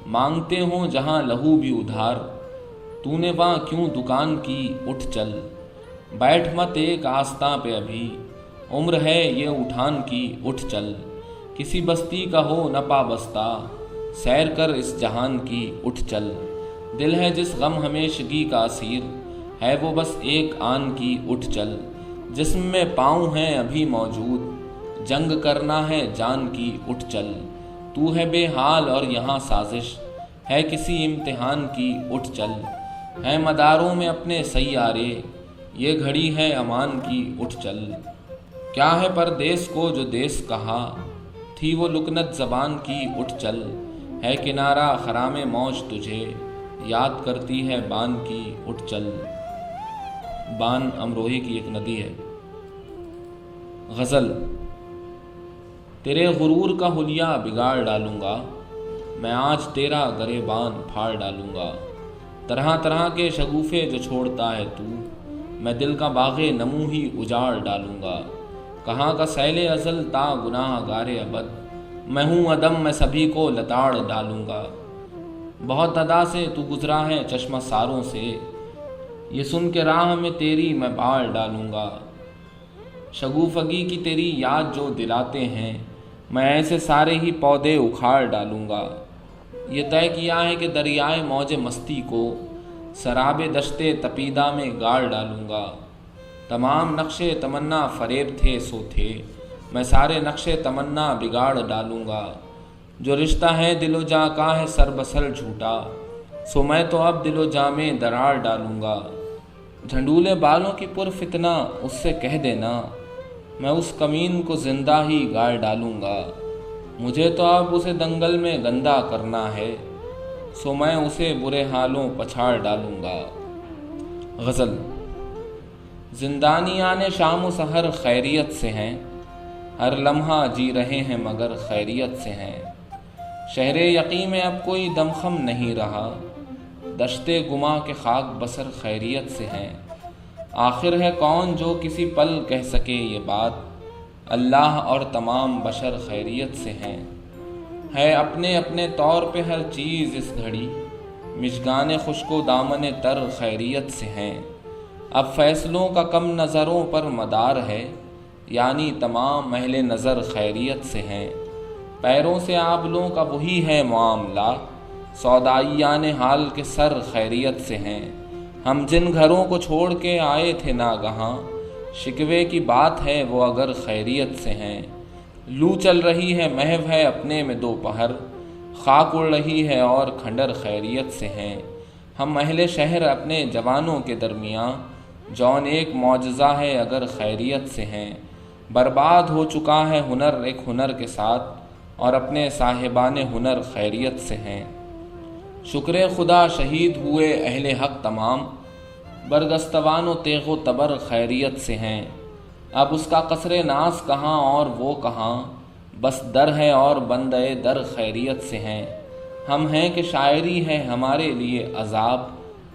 مانگتے ہوں جہاں لہو بھی ادھار، تو نے وہاں کیوں دکان کی اٹھ چل، بیٹھ مت ایک آستاں پہ ابھی، عمر ہے یہ اٹھان کی، اٹھ چل، کسی بستی کا ہو نہ پابستہ، سیر کر اس جہان کی، اٹھ چل، دل ہے جس غم ہمیشگی کا اسیر، ہے وہ بس ایک آن کی، اٹھ چل، جسم میں پاؤں ہیں ابھی موجود، جنگ کرنا ہے جان کی، اٹھ چل، تو ہے بے حال اور یہاں سازش ہے کسی امتحان کی، اٹھ چل، ہے مداروں میں اپنے سیارے، یہ گھڑی ہے امان کی، اٹھ چل، کیا ہے پردیس کو جو دیس کہا، تھی وہ لکنت زبان کی، اٹھ چل، ہے کنارہ خرام موج تجھے، یاد کرتی ہے بان کی، اٹھ چل۔ بان امروہی کی ایک ندی ہے۔ غزل۔ تیرے غرور کا حلیہ بگاڑ ڈالوں گا، میں آج تیرا گریبان پھاڑ ڈالوں گا، طرح طرح کے شگوفے جو چھوڑتا ہے تو، میں دل کا باغ نمو ہی اجاڑ ڈالوں گا، کہاں کا سیل ازل تا گناہ گار ابد، میں ہوں عدم میں سبھی کو لتاڑ ڈالوں گا، بہت ادا سے تو گزرا ہے چشمہ ساروں سے، یہ سن کے راہ میں تیری میں باڑ ڈالوں گا، شگوفگی کی تیری یاد جو دلاتے ہیں، میں ایسے سارے ہی پودے اکھاڑ ڈالوں گا، یہ طے کیا ہے کہ دریائے موج مستی کو، سراب دشتے تپیدہ میں گاڑ ڈالوں گا، تمام نقشے تمنا فریب تھے سو تھے، میں سارے نقشے تمنا بگاڑ ڈالوں گا، جو رشتہ ہے دل و جاں کا ہے سر بسر جھوٹا، سو میں تو اب دل و جاں میں دراڑ ڈالوں گا، جھنڈولے بالوں کی پر فتنہ اس سے کہہ دینا، میں اس کمین کو زندہ ہی گاڑ ڈالوں گا، مجھے تو اب اسے دنگل میں گندا کرنا ہے، سو میں اسے برے حالوں پچھاڑ ڈالوں گا۔ غزل۔ زندانیان شام و سحر خیریت سے ہیں، ہر لمحہ جی رہے ہیں مگر خیریت سے ہیں، شہر یقین میں اب کوئی دمخم نہیں رہا، دشتے گما کے خاک بسر خیریت سے ہیں، آخر ہے کون جو کسی پل کہہ سکے یہ بات، اللہ اور تمام بشر خیریت سے ہیں، ہے اپنے اپنے طور پہ ہر چیز اس گھڑی، مژگان خشک و دامن تر خیریت سے ہیں، اب فیصلوں کا کم نظروں پر مدار ہے، یعنی تمام اہل نظر خیریت سے ہیں، پیروں سے آبلوں کا وہی ہے معاملہ، سودائیان حال کے سر خیریت سے ہیں، ہم جن گھروں کو چھوڑ کے آئے تھے ناگہاں، شکوے کی بات ہے وہ اگر خیریت سے ہیں، لو چل رہی ہے محو ہے اپنے میں دوپہر، خاک اڑ رہی ہے اور کھنڈر خیریت سے ہیں، ہم اہل شہر اپنے جوانوں کے درمیان، جون ایک معجزہ ہے اگر خیریت سے ہیں، برباد ہو چکا ہے ہنر ایک ہنر کے ساتھ، اور اپنے صاحبان ہنر خیریت سے ہیں، شکر خدا شہید ہوئے اہل حق تمام، برگستوان و تیغ و تبر خیریت سے ہیں، اب اس کا قصر ناز کہاں اور وہ کہاں، بس در ہے اور بندے در خیریت سے ہیں، ہم ہیں کہ شاعری ہے ہمارے لیے عذاب،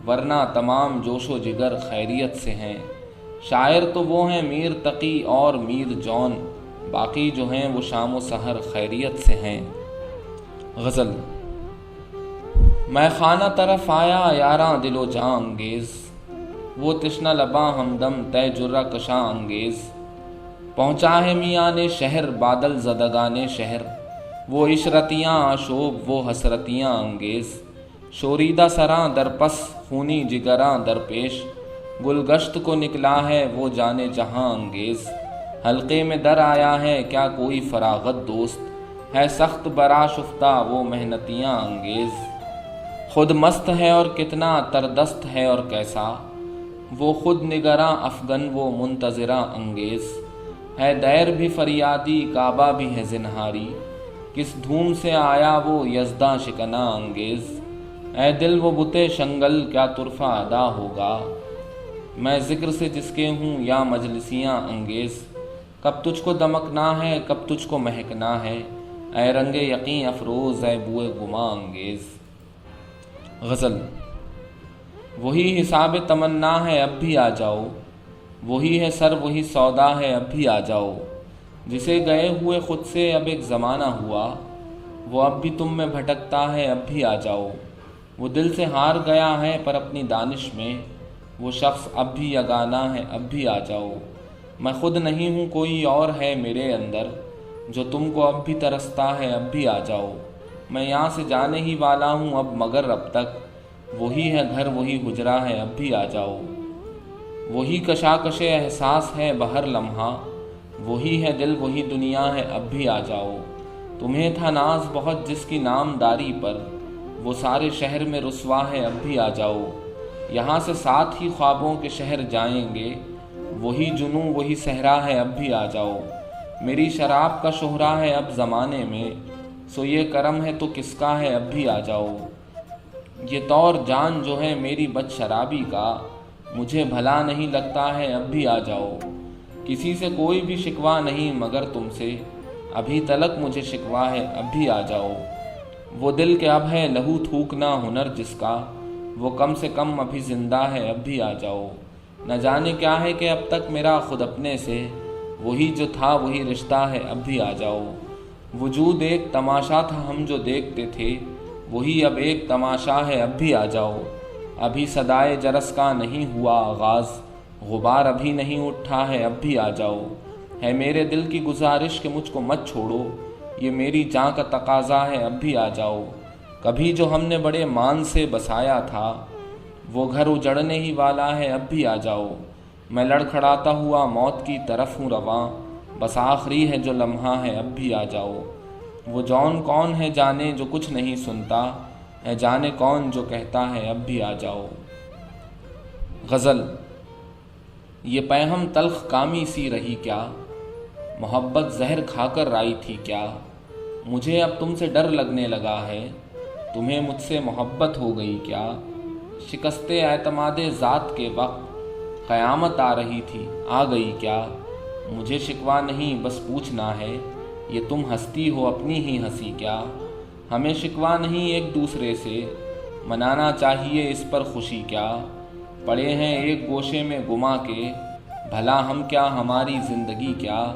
ورنہ تمام جوش و جگر خیریت سے ہیں، شاعر تو وہ ہیں میر تقی اور میر جون، باقی جو ہیں وہ شام و سحر خیریت سے ہیں۔ غزل۔ میں خانہ طرف آیا یاراں دل و جاں انگیز، وہ تشنہ لباں ہمدم طے جرہ کشاں انگیز، پہنچا ہے میان شہر بادل زدگان شہر، وہ عشرتیاں آشوب وہ حسرتیاں انگیز، شوریدہ سراں در پس خونی جگراں در پیش، گلگشت کو نکلا ہے وہ جانے جہاں انگیز، حلقے میں در آیا ہے کیا کوئی فراغت دوست، ہے سخت برا شفتہ وہ محنتیاں انگیز، خود مست ہے اور کتنا تردست ہے اور کیسا، وہ خود نگراں افغن وہ منتظراں انگیز، ہے دیر بھی فریادی کعبہ بھی ہے زنہاری، کس دھوم سے آیا وہ یزداں شکناں انگیز، اے دل وہ بتے شنگل کیا طرفہ ادا ہوگا، میں ذکر سے جس کے ہوں یا مجلسیاں انگیز، کب تجھ کو دمکنا ہے کب تجھ کو مہکنا ہے، اے رنگ یقین افروز اے بوئے گماں انگیز۔ غزل۔ وہی حساب تمنا ہے اب بھی آ جاؤ، وہی ہے سر وہی سودا ہے اب بھی آ جاؤ، جسے گئے ہوئے خود سے اب ایک زمانہ ہوا، وہ اب بھی تم میں بھٹکتا ہے اب بھی آ جاؤ، وہ دل سے ہار گیا ہے پر اپنی دانش میں، وہ شخص اب بھی یگانہ ہے اب بھی آ جاؤ، میں خود نہیں ہوں، کوئی اور ہے میرے اندر، جو تم کو اب بھی ترستا ہے، اب بھی آ جاؤ۔ میں یہاں سے جانے ہی والا ہوں اب، مگر اب تک وہی ہے گھر، وہی حجرا ہے، اب بھی آ جاؤ۔ وہی کشاکش احساس ہے بہر لمحہ، وہی ہے دل، وہی دنیا ہے، اب بھی آ جاؤ۔ تمہیں تھا ناز بہت جس کی نامداری پر، وہ سارے شہر میں رسوا ہے، اب بھی آ جاؤ۔ یہاں سے ساتھ ہی خوابوں کے شہر جائیں گے، وہی جنوں وہی صحرا ہے، اب بھی آ جاؤ۔ میری شراب کا شہرا ہے اب زمانے میں، سو یہ کرم ہے تو کس کا ہے، اب بھی آ جاؤ۔ یہ طور جان جو ہے میری بد شرابی کا، مجھے بھلا نہیں لگتا ہے، اب بھی آ جاؤ۔ کسی سے کوئی بھی شکوہ نہیں مگر تم سے، ابھی تلک مجھے شکوہ ہے، اب بھی آ جاؤ۔ وہ دل کہ اب ہے لہو تھوکنا ہنر جس کا، وہ کم سے کم ابھی زندہ ہے، اب بھی آ جاؤ۔ نہ جانے کیا ہے کہ اب تک میرا خود اپنے سے، وہی جو تھا وہی رشتہ ہے، اب بھی آ جاؤ۔ وجود ایک تماشا تھا ہم جو دیکھتے تھے، وہی اب ایک تماشا ہے، اب بھی آ جاؤ۔ ابھی صدائے جرس کا نہیں ہوا آغاز، غبار ابھی نہیں اٹھا ہے، اب بھی آ جاؤ۔ ہے میرے دل کی گزارش کہ مجھ کو مت چھوڑو، یہ میری جاں کا تقاضا ہے، اب بھی آ جاؤ۔ کبھی جو ہم نے بڑے مان سے بسایا تھا، وہ گھر اجڑنے ہی والا ہے، اب بھی آ جاؤ۔ میں لڑکھڑاتا ہوا موت کی طرف ہوں رواں، بس آخری ہے جو لمحہ ہے، اب بھی آ جاؤ۔ وہ جون کون ہے جانے جو کچھ نہیں سنتا، ہے جانے کون جو کہتا ہے، اب بھی آ جاؤ۔ غزل۔ یہ پیہم تلخ کامی سی رہی کیا، محبت زہر کھا کر رائی تھی کیا، مجھے اب تم سے ڈر لگنے لگا ہے، تمہیں مجھ سے محبت ہو گئی کیا۔ شکست اعتماد ذات کے وقت قیامت آ رہی تھی، آ گئی کیا، مجھے شکوہ نہیں بس پوچھنا ہے، یہ تم ہنستی ہو اپنی ہی ہنسی کیا۔ ہمیں شکوہ نہیں ایک دوسرے سے، منانا چاہیے اس پر خوشی کیا۔ پڑے ہیں ایک گوشے میں گما کے، بھلا ہم کیا ہماری زندگی کیا۔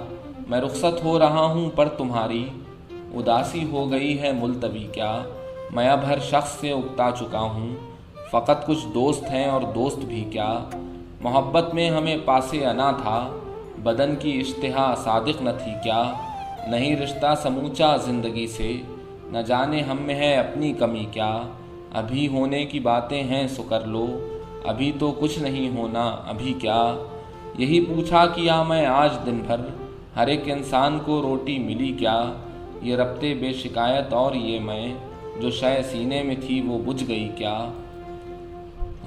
میں رخصت ہو رہا ہوں پر تمہاری، اداسی ہو گئی ہے ملتوی کیا۔ میں اب ہر شخص سے اکتا چکا ہوں، فقط کچھ دوست ہیں اور دوست بھی کیا۔ محبت میں ہمیں پاسے انا تھا، بدن کی اشتہا صادق نہ تھی کیا۔ نہیں رشتہ سموچا زندگی سے، نہ جانے ہم میں ہے اپنی کمی کیا۔ ابھی ہونے کی باتیں ہیں سو کر لو، ابھی تو کچھ نہیں ہونا ابھی کیا۔ یہی پوچھا کیا میں آج دن بھر، ہر ایک انسان کو روٹی ملی کیا۔ یہ ربطے بے شکایت اور یہ میں، جو شے سینے میں تھی وہ بجھ گئی کیا۔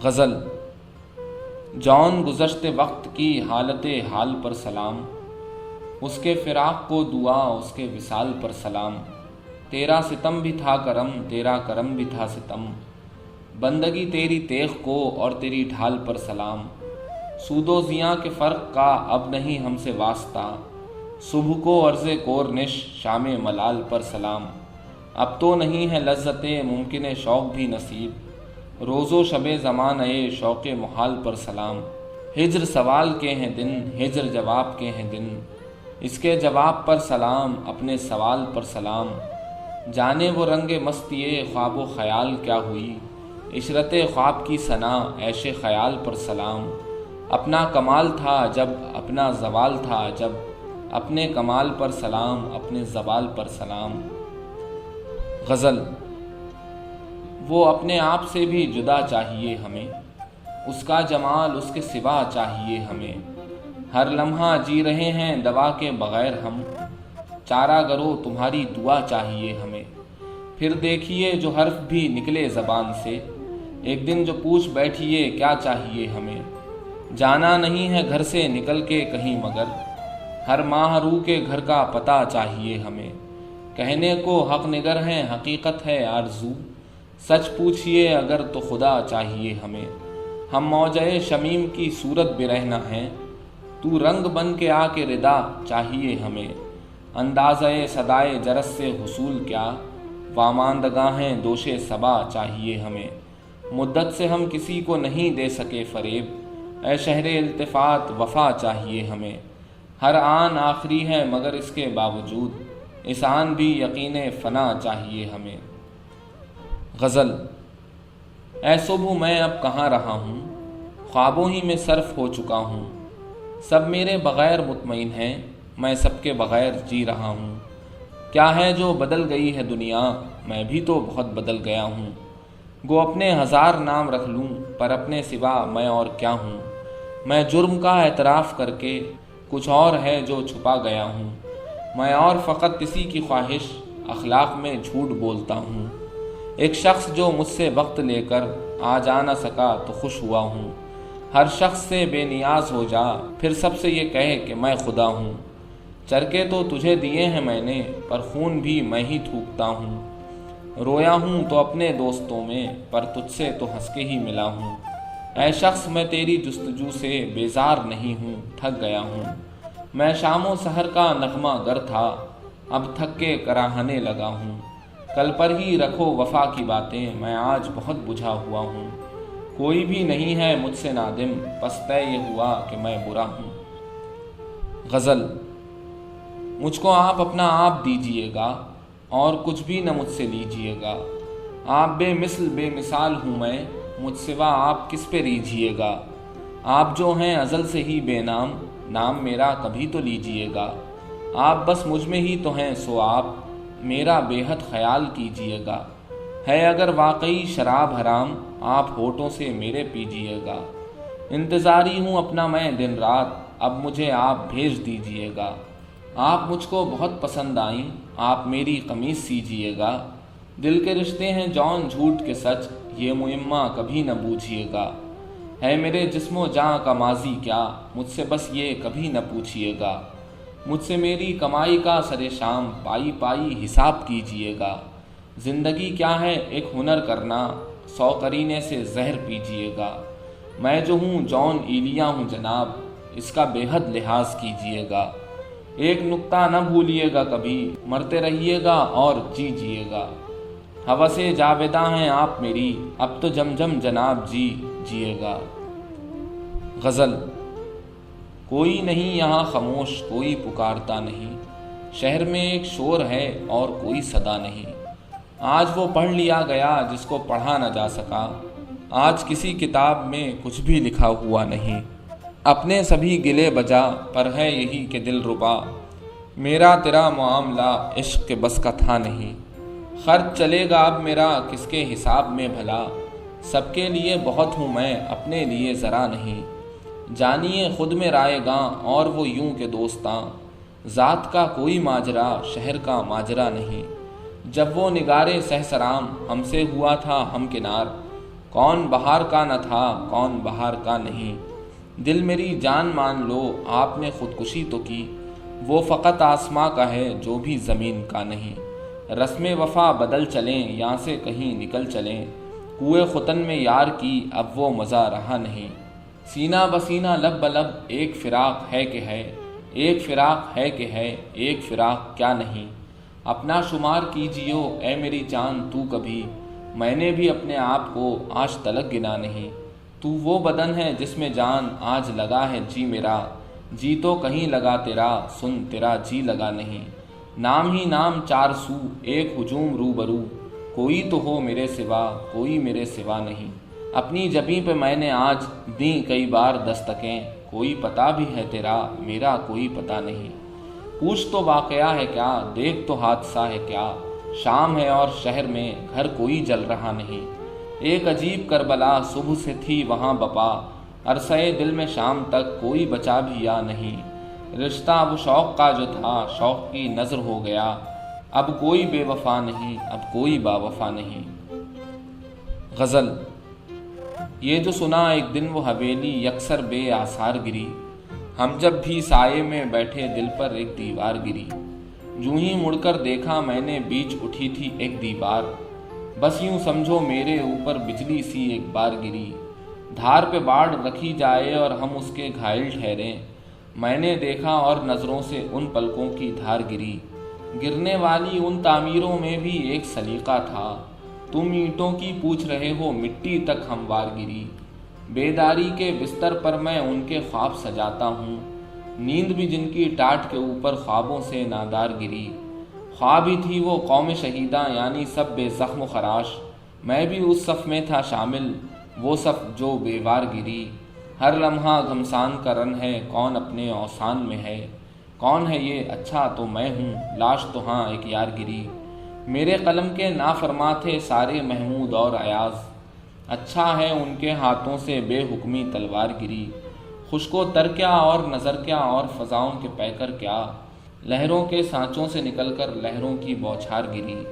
غزل۔ جون گزشتے وقت کی حالت حال پر سلام، اس کے فراق کو دعا اس کے وصال پر سلام۔ تیرا ستم بھی تھا کرم، تیرا کرم بھی تھا ستم، بندگی تیری تیغ کو اور تیری ڈھال پر سلام۔ سود و زیاں کے فرق کا اب نہیں ہم سے واسطہ، صبح کو عرض کورنش شام ملال پر سلام۔ اب تو نہیں ہے لذت ممکن شوق بھی نصیب، روز و شب زمانہ شوق محال پر سلام۔ ہجر سوال کے ہیں دن، ہجر جواب کے ہیں دن، اس کے جواب پر سلام، اپنے سوال پر سلام۔ جانے وہ رنگ مستی خواب و خیال کیا ہوئی، عشرت خواب کی ثنا عیش خیال پر سلام۔ اپنا کمال تھا جب اپنا زوال تھا جب، اپنے کمال پر سلام، اپنے زوال پر سلام۔ غزل۔ وہ اپنے آپ سے بھی جدا چاہیے ہمیں، اس کا جمال اس کے سوا چاہیے ہمیں۔ ہر لمحہ جی رہے ہیں دوا کے بغیر ہم، چارہ گرو تمہاری دعا چاہیے ہمیں۔ پھر دیکھیے جو حرف بھی نکلے زبان سے، ایک دن جو پوچھ بیٹھیے کیا چاہیے ہمیں۔ جانا نہیں ہے گھر سے نکل کے کہیں مگر، ہر ماہ رو کے گھر کا پتہ چاہیے ہمیں۔ کہنے کو حق نگر ہیں حقیقت ہے آرزو، سچ پوچھیے اگر تو خدا چاہیے ہمیں۔ ہم موجۂ شمیم کی صورت برہنہ ہیں، تو رنگ بن کے آ کے ردا چاہیے ہمیں۔ اندازۂ صدائے جرس سے حصول کیا، واماندگاہیں دوش صبا چاہیے ہمیں۔ مدت سے ہم کسی کو نہیں دے سکے فریب، اے شہر التفات وفا چاہیے ہمیں۔ ہر آن آخری ہے مگر اس کے باوجود، اس آن بھی یقین فنا چاہیے ہمیں۔ غزل۔ اے صبح میں اب کہاں رہا ہوں، خوابوں ہی میں صرف ہو چکا ہوں، سب میرے بغیر مطمئن ہیں، میں سب کے بغیر جی رہا ہوں۔ کیا ہے جو بدل گئی ہے دنیا، میں بھی تو بہت بدل گیا ہوں۔ گو اپنے ہزار نام رکھ لوں، پر اپنے سوا میں اور کیا ہوں۔ میں جرم کا اعتراف کر کے کچھ اور ہے جو چھپا گیا ہوں۔ میں اور فقط کسی کی خواہش اخلاق میں جھوٹ بولتا ہوں۔ ایک شخص جو مجھ سے وقت لے کر آ جا نہ سکا تو خوش ہوا ہوں۔ ہر شخص سے بے نیاز ہو جا، پھر سب سے یہ کہے کہ میں خدا ہوں۔ چرکے تو تجھے دیے ہیں میں نے، پر خون بھی میں ہی تھوکتا ہوں۔ رویا ہوں تو اپنے دوستوں میں، پر تجھ سے تو ہنس کے ہی ملا ہوں۔ اے شخص میں تیری جستجو سے بیزار نہیں ہوں، تھک گیا ہوں۔ میں شام و سحر کا نغمہ گر تھا، اب تھک کے کراہنے لگا ہوں۔ کل پر ہی رکھو وفا کی باتیں، میں آج بہت بجھا ہوا ہوں۔ کوئی بھی نہیں ہے مجھ سے نادم، بس طے یہ ہوا کہ میں برا ہوں۔ غزل۔ مجھ کو آپ اپنا آپ دیجیے گا، اور کچھ بھی نہ مجھ سے لیجیے گا۔ آپ بے مثل بے مثال ہوں میں، مجھ سوا آپ کس پہ ریجھیے گا۔ آپ جو ہیں ازل سے ہی بے نام، نام میرا کبھی تو لیجیے گا۔ آپ بس مجھ میں ہی تو ہیں، سو آپ میرا بے حد خیال کیجیے گا۔ ہے اگر واقعی شراب حرام، آپ ہونٹوں سے میرے پیجیے گا۔ انتظاری ہوں اپنا میں دن رات، اب مجھے آپ بھیج دیجیے گا۔ آپ مجھ کو بہت پسند آئیں، آپ میری قمیص سیجیے گا۔ دل کے رشتے ہیں جون جھوٹ کے سچ، یہ معمہ کبھی نہ بوجھیے گا۔ ہے میرے جسم و جاں کا ماضی کیا، مجھ سے بس یہ کبھی نہ پوچھیے گا۔ مجھ سے میری کمائی کا سر شام، پائی پائی حساب کیجیے گا۔ زندگی کیا ہے ایک ہنر کرنا، 100 قرینے سے زہر پیجیے گا۔ میں جو ہوں جون ایلیا ہوں جناب، اس کا بے حد لحاظ کیجیے گا۔ ایک نکتہ نہ بھولیے گا کبھی، مرتے رہیے گا اور جیجیے گا۔ ہوس جاویداں ہیں آپ میری، اب تو جم جم جناب جی جیے گا۔ غزل۔ کوئی نہیں یہاں خاموش، کوئی پکارتا نہیں۔ شہر میں ایک شور ہے اور کوئی صدا نہیں۔ آج وہ پڑھ لیا گیا جس کو پڑھا نہ جا سکا، آج کسی کتاب میں کچھ بھی لکھا ہوا نہیں۔ اپنے سبھی گلے بجا، پر ہے یہی کہ دل ربا، میرا تیرا معاملہ عشق کے بس کا تھا نہیں۔ خرچ چلے گا اب میرا کس کے حساب میں بھلا، سب کے لیے بہت ہوں میں، اپنے لیے ذرا نہیں۔ جانیے خود میں رائے گاں اور وہ یوں کہ دوستاں، ذات کا کوئی ماجرا شہر کا ماجرا نہیں۔ جب وہ نگارے سہسرام ہم سے ہوا تھا ہمکنار، کون بہار کا نہ تھا کون بہار کا نہیں۔ دل میری جان مان لو آپ نے خودکشی تو کی، وہ فقط آسماں کا ہے جو بھی زمین کا نہیں۔ رسم وفا بدل چلیں یہاں سے کہیں نکل چلیں، کوئے ختن میں یار کی اب وہ مزہ رہا نہیں۔ سینہ بسینہ لب بلب ایک فراق ہے کہ ہے، ایک فراق ہے کہ ہے، ایک فراق کیا نہیں۔ اپنا شمار کیجیو اے میری جان تو کبھی، میں نے بھی اپنے آپ کو آج تلک گنا نہیں۔ تو وہ بدن ہے جس میں جان آج لگا ہے جی میرا، جی تو کہیں لگا تیرا سن تیرا جی لگا نہیں۔ نام ہی نام چار سو ایک ہجوم روبرو، کوئی تو ہو میرے سوا کوئی میرے سوا نہیں۔ اپنی جبیں پہ میں نے آج دیں کئی بار دستکیں، کوئی پتہ بھی ہے تیرا میرا کوئی پتہ نہیں۔ پوچھ تو واقعہ ہے کیا دیکھ تو حادثہ ہے کیا، شام ہے اور شہر میں گھر کوئی جل رہا نہیں۔ ایک عجیب کربلا صبح سے تھی وہاں بپا، عرصۂ دل میں شام تک کوئی بچا بھی یا نہیں۔ رشتہ وہ شوق کا جو تھا شوق کی نظر ہو گیا، اب کوئی بے وفا نہیں اب کوئی با وفا نہیں۔ غزل۔ یہ جو سنا ایک دن وہ حویلی یکسر بے آثار گری، ہم جب بھی سائے میں بیٹھے دل پر ایک دیوار گری۔ جوں ہی مڑ کر دیکھا میں نے بیچ اٹھی تھی ایک دیوار، بس یوں سمجھو میرے اوپر بجلی سی ایک بار گری۔ دھار پہ باڑ رکھی جائے اور ہم اس کے گھائل ٹھہریں، میں نے دیکھا اور نظروں سے ان پلکوں کی دھار گری۔ گرنے والی ان تعمیروں میں بھی ایک سلیقہ تھا، تم اینٹوں کی پوچھ رہے ہو مٹی تک ہموار گری۔ بیداری کے بستر پر میں ان کے خواب سجاتا ہوں، نیند بھی جن کی ٹاٹ کے اوپر خوابوں سے نادار گری۔ خواب ہی تھی وہ قوم شہیداں یعنی سب بے زخم و خراش، میں بھی اس صف میں تھا شامل وہ صف جو بے وار گری۔ ہر لمحہ گھمسان کا رن ہے، کون اپنے اوسان میں ہے؟ کون ہے یہ؟ اچھا تو میں ہوں، لاش تو ہاں ایک یار گری۔ میرے قلم کے نافرما تھے سارے محمود اور ایاز، اچھا ہے ان کے ہاتھوں سے بے حکمی تلوار گری۔ خشک و تر کیا اور نظر کیا اور فضاؤں کے پیکر کیا، لہروں کے سانچوں سے نکل کر لہروں کی بوچھار گری۔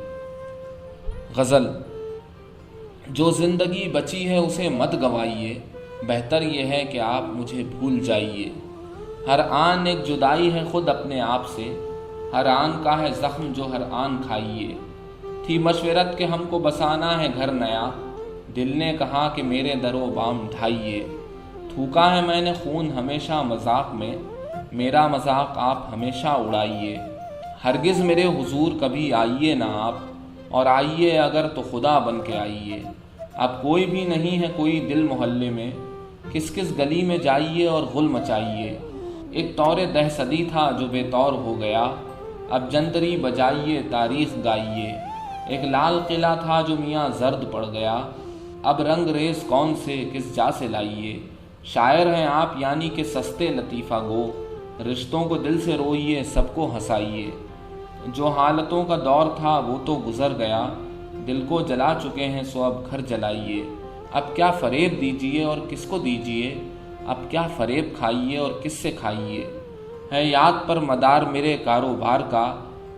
غزل۔ جو زندگی بچی ہے اسے مت گوائیے، بہتر یہ ہے کہ آپ مجھے بھول جائیے۔ ہر آن ایک جدائی ہے خود اپنے آپ سے، ہر آن کا ہے زخم جو ہر آن کھائیے۔ تھی مشورت کہ ہم کو بسانا ہے گھر نیا، دل نے کہا کہ میرے در و بام ڈھائیے۔ تھوکا ہے میں نے خون ہمیشہ مذاق میں، میرا مذاق آپ ہمیشہ اڑائیے۔ ہرگز میرے حضور کبھی آئیے نہ آپ، اور آئیے اگر تو خدا بن کے آئیے۔ اب کوئی بھی نہیں ہے کوئی دل محلے میں، کس کس گلی میں جائیے اور غل مچائیے۔ ایک طور دہشتی تھا جو بے طور ہو گیا، اب جنتری بجائیے تاریخ گائیے۔ ایک لال قلعہ تھا جو میاں زرد پڑ گیا، اب رنگ ریز کون سے کس جا سے لائیے۔ شاعر ہیں آپ یعنی کہ سستے لطیفہ گو، رشتوں کو دل سے روئیے سب کو ہنسائیے۔ جو حالتوں کا دور تھا وہ تو گزر گیا، دل کو جلا چکے ہیں سو اب گھر جلائیے۔ اب کیا فریب دیجیے اور کس کو دیجیے، اب کیا فریب کھائیے اور کس سے کھائیے۔ ہے یاد پر مدار میرے کاروبار کا،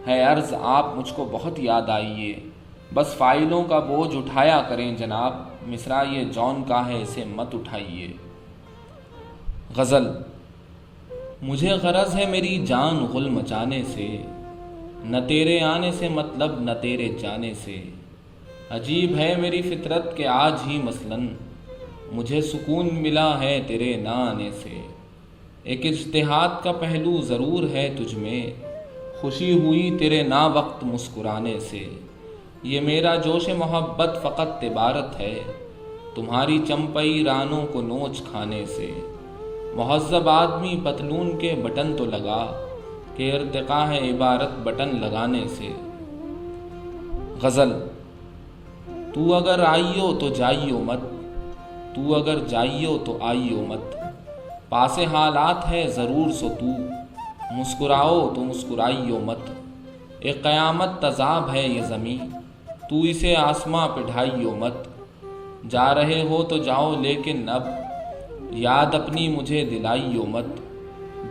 ہے عرض آپ مجھ کو بہت یاد آئیے۔ بس فائلوں کا بوجھ اٹھایا کریں جناب، مصرع یہ جون کا ہے اسے مت اٹھائیے۔ غزل۔ مجھے غرض ہے میری جان غل مچانے سے، نہ تیرے آنے سے مطلب نہ تیرے جانے سے۔ عجیب ہے میری فطرت کہ آج ہی مثلاً مجھے سکون ملا ہے تیرے نہ آنے سے۔ ایک اجتہاد کا پہلو ضرور ہے تجھ میں، خوشی ہوئی تیرے نا وقت مسکرانے سے۔ یہ میرا جوش محبت فقط عبارت ہے تمہاری چمپئی رانوں کو نوچ کھانے سے۔ مہذب آدمی پتلون کے بٹن تو لگا، کہ ارتقا ہے عبارت بٹن لگانے سے۔ غزل۔ تو اگر آئیو تو جائیو مت، تو اگر جائیو تو آئیو مت۔ پاس حالات ہے ضرور سو تو، مسکراؤ تو مسکرائیو مت۔ ایک قیامت تذاب ہے یہ زمیں، تو اسے آسماں پہ ڈھائیو مت۔ جا رہے ہو تو جاؤ لیکن اب یاد اپنی مجھے دلائیو مت۔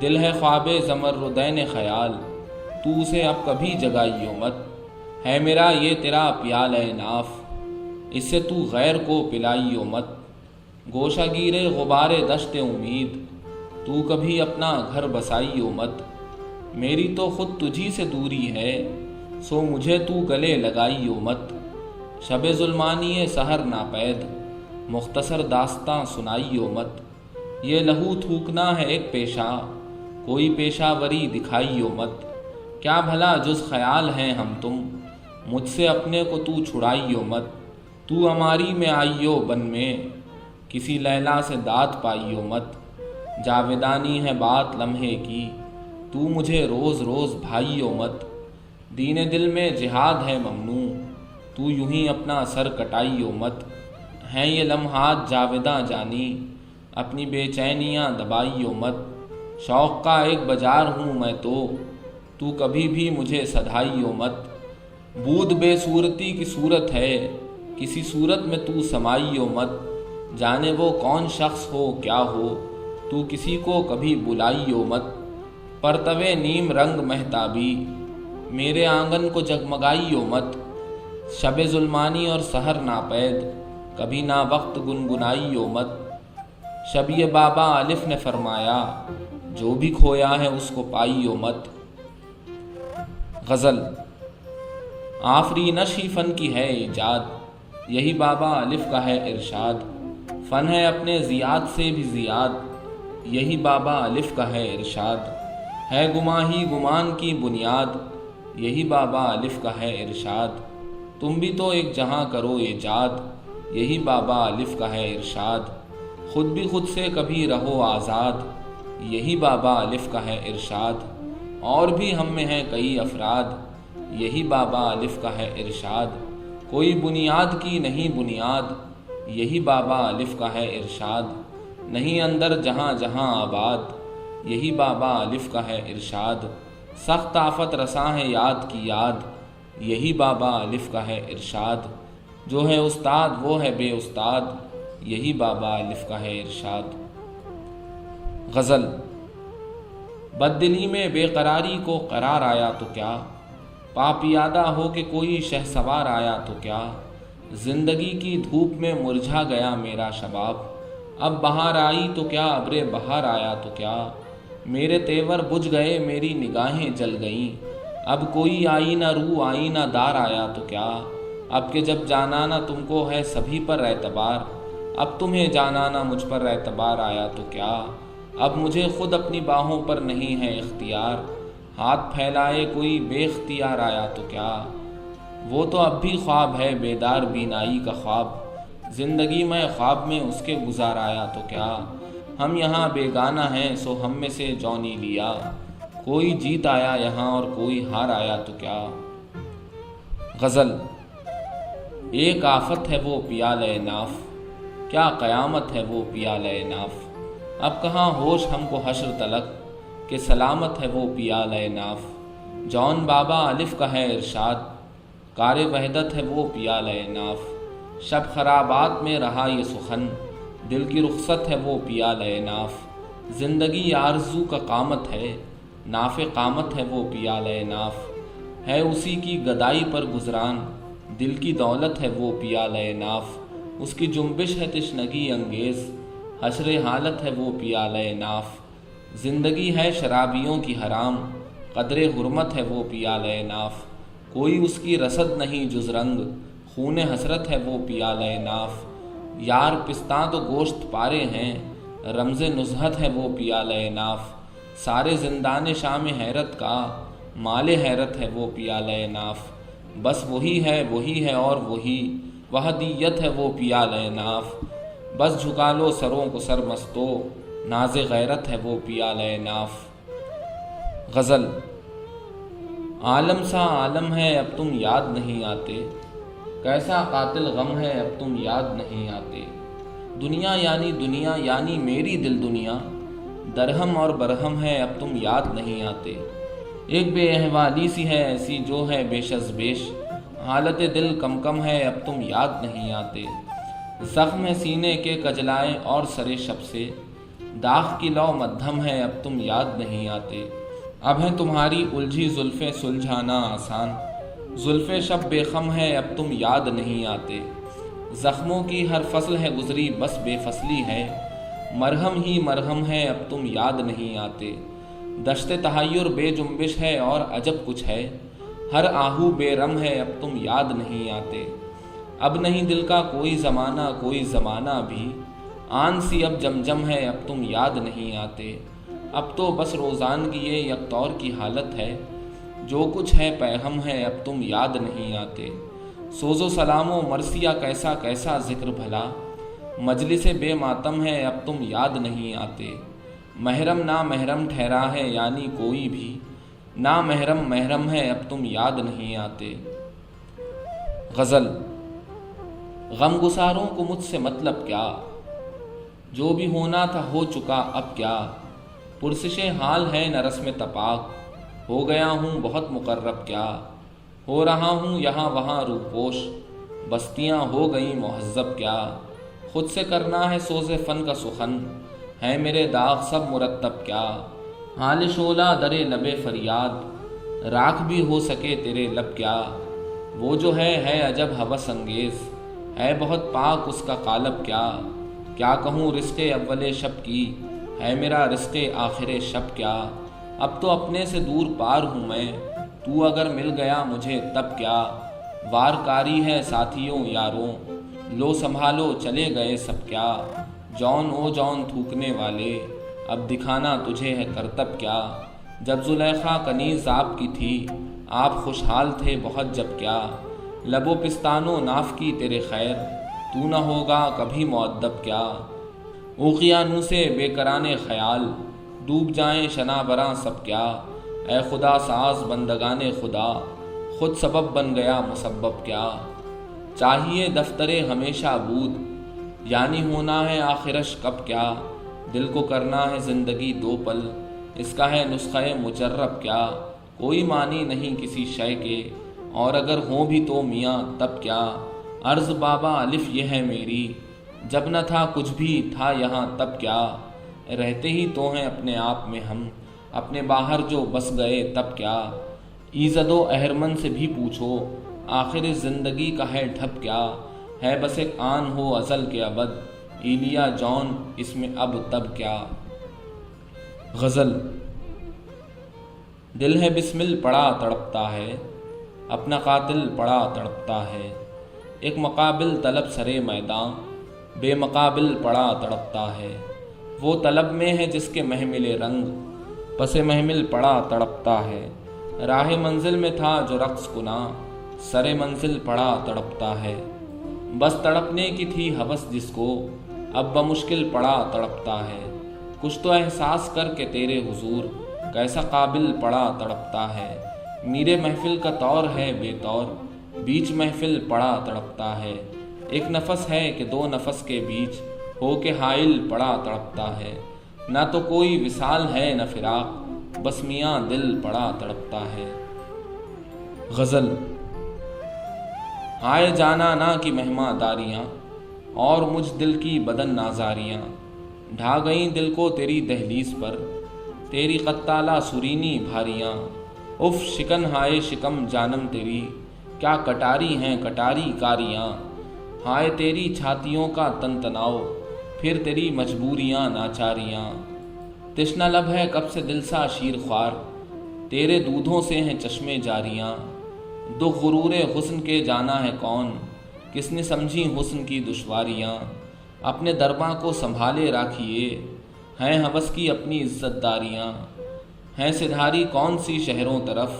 دل ہے خواب زمردین خیال، تو اسے اب کبھی جگائیو مت۔ ہے میرا یہ تیرا پیالہ ناف، اس سے تو غیر کو پلائیو مت۔ گوشہ گیرے غبار دشت امید، تو کبھی اپنا گھر بسائیو مت۔ میری تو خود تجھی سے دوری ہے، سو مجھے تو گلے لگائیو مت۔ شب ظلمانی سحر ناپید، مختصر داستاں سنائیو مت۔ یہ لہو تھوکنا ہے ایک پیشہ، کوئی پیشہ وری دکھائیو مت۔ کیا بھلا جز خیال ہیں ہم تم، مجھ سے اپنے کو تو چھڑائیو مت۔ تو ہماری میں آئیو بن میں، کسی لیلا سے داد پائیو مت۔ جاویدانی ہے بات لمحے کی، تو مجھے روز روز بھائیو مت۔ دین دل میں جہاد ہے ممنوع، تو یوں ہی اپنا سر کٹائیو مت۔ ہیں یہ لمحات جاویداں جانی، اپنی بے چینیاں دبائیو مت۔ شوق کا ایک بجار ہوں میں تو کبھی بھی مجھے سدھائیو مت۔ بود بے صورتی کی صورت ہے، کسی صورت میں تو سمائیو مت۔ جانے وہ کون شخص ہو کیا ہو، تو کسی کو کبھی بلائیو مت۔ پرتوے نیم رنگ مہتابی، میرے آنگن کو جگمگائیو مت۔ شب ظلمانی اور سحر ناپید، کبھی نا وقت گنگنائیو مت۔ شبیہ بابا الف نے فرمایا، جو بھی کھویا ہے اس کو پائیو مت۔ غزل۔ آفرینش ہی فن کی ہے ایجاد، یہی بابا الف کا ہے ارشاد۔ فن ہے اپنے زیاد سے بھی زیاد، یہی بابا الف کا ہے ارشاد۔ ہے گماں ہی گمان کی بنیاد، یہی بابا الف کا ہے ارشاد۔ تم بھی تو ایک جہاں کرو ایجاد، یہی بابا الف کا ہے ارشاد۔ خود بھی خود سے کبھی رہو آزاد، یہی بابا الف کا ہے ارشاد۔ اور بھی ہم میں ہیں کئی افراد، یہی بابا الف کا ہے ارشاد۔ کوئی بنیاد کی نہیں بنیاد، یہی بابا الف کا ہے ارشاد۔ نہیں اندر جہاں جہاں آباد، یہی بابا الف کا ہے ارشاد، سخت آفت رساں ہے یاد کی یاد، یہی بابا الف کا ہے ارشاد، جو ہے استاد وہ ہے بے استاد، یہی بابا الف کا ہے ارشاد۔ غزل۔ بد دلی میں بے قراری کو قرار آیا تو کیا، پا پیادہ ہو کے کوئی شہ سوار آیا تو کیا، زندگی کی دھوپ میں مرجھا گیا میرا شباب، اب بہار آئی تو کیا ابر بہار آیا تو کیا، میرے تیور بجھ گئے میری نگاہیں جل گئیں، اب کوئی آئینہ رو آئینہ دار آیا تو کیا، اب کہ جب جانانا تم کو ہے سبھی پر اعتبار، اب تمہیں جانانا مجھ پر اعتبار آیا تو کیا، اب مجھے خود اپنی باہوں پر نہیں ہے اختیار، ہاتھ پھیلائے کوئی بے اختیار آیا تو کیا، وہ تو اب بھی خواب ہے بیدار بینائی کا خواب، زندگی میں خواب میں اس کے گزار آیا تو کیا، ہم یہاں بیگانہ ہیں سو ہم میں سے جونی لیا، کوئی جیت آیا یہاں اور کوئی ہار آیا تو کیا۔ غزل۔ ایک آفت ہے وہ پیالہ ناف، کیا قیامت ہے وہ پیالہ ناف، اب کہاں ہوش ہم کو حشر تلک، کہ سلامت ہے وہ پیالہ ناف، جون بابا الف کا ہے ارشاد، کار وحدت ہے وہ پیالہ ناف، شب خرابات میں رہا یہ سخن، دل کی رخصت ہے وہ پیالہ ناف، زندگی آرزو کا قامت ہے، ناف قامت ہے وہ پیالہ ناف، ہے اسی کی گدائی پر گزران، دل کی دولت ہے وہ پیالہ ناف، اس کی جنبش ہے تشنگی انگیز، حشر حالت ہے وہ پیالہ ناف، زندگی ہے شرابیوں کی حرام، قدر حرمت ہے وہ پیالہ ناف، کوئی اس کی رسد نہیں جز رنگ، خون حسرت ہے وہ پیالہ ناف، یار پستاں تو گوشت پارے ہیں، رمز نزہت ہے وہ پیالہ ناف، سارے زندان شام حیرت کا مال حیرت ہے وہ پیالہ ناف، بس وہی ہے اور وہی وحدیت ہے وہ پیالہ ناف، بس جھکا لو سروں کو سر مستو، ناز غیرت ہے وہ پیالہ ناف۔ غزل۔ عالم سا عالم ہے اب تم یاد نہیں آتے، کیسا قاتل غم ہے اب تم یاد نہیں آتے، دنیا یعنی میری دل دنیا، درہم اور برہم ہے اب تم یاد نہیں آتے، ایک بے احوالی سی ہے ایسی جو ہے بیش از بیش، حالت دل کم کم ہے اب تم یاد نہیں آتے، زخم ہے سینے کے کجلائے اور سرے شب سے، داغ کی لو مدھم ہے اب تم یاد نہیں آتے، اب ہے تمہاری الجھی زلفیں سلجھانا آسان، زلفیں شب بے خم ہے اب تم یاد نہیں آتے، زخموں کی ہر فصل ہے گزری بس بے فصلی ہے، مرہم ہی مرہم ہے اب تم یاد نہیں آتے، دشت تحیر بے جنبش ہے اور عجب کچھ ہے، ہر آہو بے رم ہے اب تم یاد نہیں آتے، اب نہیں دل کا کوئی زمانہ بھی، آن سی اب جم ہے اب تم یاد نہیں آتے، اب تو بس روزانگی یہ یک طور کی حالت ہے، جو کچھ ہے پیغم ہے اب تم یاد نہیں آتے، سوز و سلام و مرثیہ کیسا کیسا ذکر بھلا، مجلس بے ماتم ہے اب تم یاد نہیں آتے، محرم نا محرم ٹھہرا ہے یعنی کوئی بھی، نا محرم محرم ہے اب تم یاد نہیں آتے۔ غزل۔ غم گساروں کو مجھ سے مطلب کیا، جو بھی ہونا تھا ہو چکا اب کیا، پرسش حال ہے نہ رسم تپاک، ہو گیا ہوں بہت مقرب کیا، ہو رہا ہوں یہاں وہاں روپوش، بستیاں ہو گئیں مہذب کیا، خود سے کرنا ہے سوز فن کا سخن، ہے میرے داغ سب مرتب کیا، حال شعلہ درے لب فریاد، راکھ بھی ہو سکے تیرے لب کیا، وہ جو ہے عجب ہوس انگیز، ہے بہت پاک اس کا قالب کیا کہوں رزق اول شب کی، ہے میرا رزق آخر شب کیا، اب تو اپنے سے دور پار ہوں میں، تو اگر مل گیا مجھے تب کیا، وار کاری ہے ساتھیوں یاروں، لو سنبھالو چلے گئے سب کیا، جون او جون تھوکنے والے، اب دکھانا تجھے ہے کرتب کیا، جب زلیخا کنیز آپ کی تھی، آپ خوشحال تھے بہت جب کیا، لب و پستانوں ناف کی تیرے خیر، تو نہ ہوگا کبھی مؤدب کیا، اوقیانوس سے بے کرانے خیال، ڈوب جائیں شنا براں سب کیا، اے خدا ساز بندگان خدا، خود سبب بن گیا مسبب کیا، چاہیے دفتر ہمیشہ بود، یعنی ہونا ہے آخرش کب کیا، دل کو کرنا ہے زندگی دو پل، اس کا ہے نسخہ مجرب کیا؟ کوئی معنی نہیں کسی شے کے، اور اگر ہوں بھی تو میاں تب کیا؟ عرض بابا الف یہ ہے میری، جب نہ تھا کچھ بھی تھا یہاں تب کیا؟ رہتے ہی تو ہیں اپنے آپ میں ہم، اپنے باہر جو بس گئے تب کیا؟ ایزد و اہرمن سے بھی پوچھو، آخر اس زندگی کا ہے ڈھب کیا؟ ہے بس ایک آن ہو ازل کے ابد، ایلیا جون اس میں اب تب کیا؟ غزل۔ دل ہے بسمل پڑا تڑپتا ہے، اپنا قاتل پڑا تڑپتا ہے، ایک مقابل طلب سرے میداں، بے مقابل پڑا تڑپتا ہے، وہ طلب میں ہے جس کے محمل رنگ، پس محمل پڑا تڑپتا ہے، راہ منزل میں تھا جو رقص کنا، سر منزل پڑا تڑپتا ہے، بس تڑپنے کی تھی ہوس جس کو، اب بمشکل پڑا تڑپتا ہے، کچھ تو احساس کر کے تیرے حضور، کیسا قابل پڑا تڑپتا ہے، میرے محفل کا طور ہے بے طور، بیچ محفل پڑا تڑپتا ہے، ایک نفس ہے کہ دو نفس کے بیچ، ہو کے حائل پڑا تڑپتا ہے، نہ تو کوئی وصال ہے نہ فراق، بس میاں دل پڑا تڑپتا ہے۔ غزل۔ آئے جانا نہ کی مہماں داریاں، اور مجھ دل کی بدن نازاریاں، ڈھا گئیں دل کو تیری دہلیز پر، تیری قطالہ سرینی بھاریاں، اف شکن ہائے شکم جانم تیری، کیا کٹاری ہیں کٹاری کاریاں، ہائے تیری چھاتیوں کا تن تناؤ، پھر تیری مجبوریاں ناچاریاں، تشنہ لب ہے کب سے دل سا شیر خوار، تیرے دودھوں سے ہیں چشمے جاریاں، دکھ غرور حسن کے جانا ہے کون، کس نے سمجھی حسن کی دشواریاں، اپنے درباں کو سنبھالے راکھیے، ہیں ہوس کی اپنی عزت داریاں، ہیں سدھاری کون سی شہروں طرف،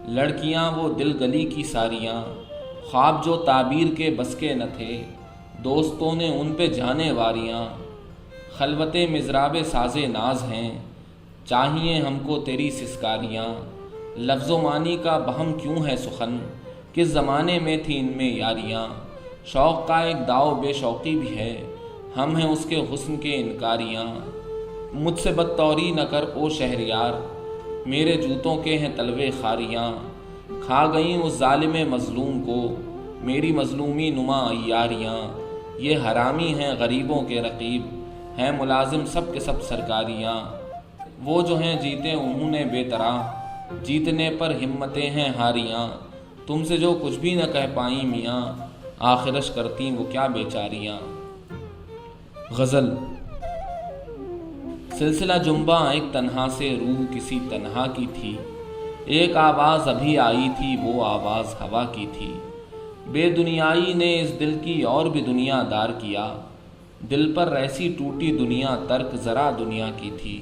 لڑکیاں وہ دل گلی کی ساریاں، خواب جو تعبیر کے بس کے نہ تھے، دوستوں نے ان پہ جانے واریاں، خلوت مضراب ساز ناز ہیں، چاہیے ہم کو تیری سسکاریاں، لفظ و معنی کا بہم کیوں ہے سخن، کس زمانے میں تھی ان میں یاریاں، شوق کا ایک داؤ بے شوقی بھی ہے، ہم ہیں اس کے حسن کے انکاریاں، مجھ سے بدتوری نہ کر او شہریار، میرے جوتوں کے ہیں تلوے خاریاں، کھا گئیں اس ظالم مظلوم کو، میری مظلومی نما عیاریاں، یہ حرامی ہیں غریبوں کے رقیب، ہیں ملازم سب کے سب سرکاریاں، وہ جو ہیں جیتے انہوں نے بے طرح، جیتنے پر ہمتیں ہیں ہاریاں، تم سے جو کچھ بھی نہ کہہ پائیں میاں، آخرش کرتی وہ کیا بیچاریاں۔ غزل۔ سلسلہ جنباں ایک تنہا سے روح کسی تنہا کی تھی، ایک آواز ابھی آئی تھی وہ آواز ہوا کی تھی، بے دنیائی نے اس دل کی اور بھی دنیا دار کیا، دل پر ایسی ٹوٹی دنیا ترک ذرا دنیا کی تھی،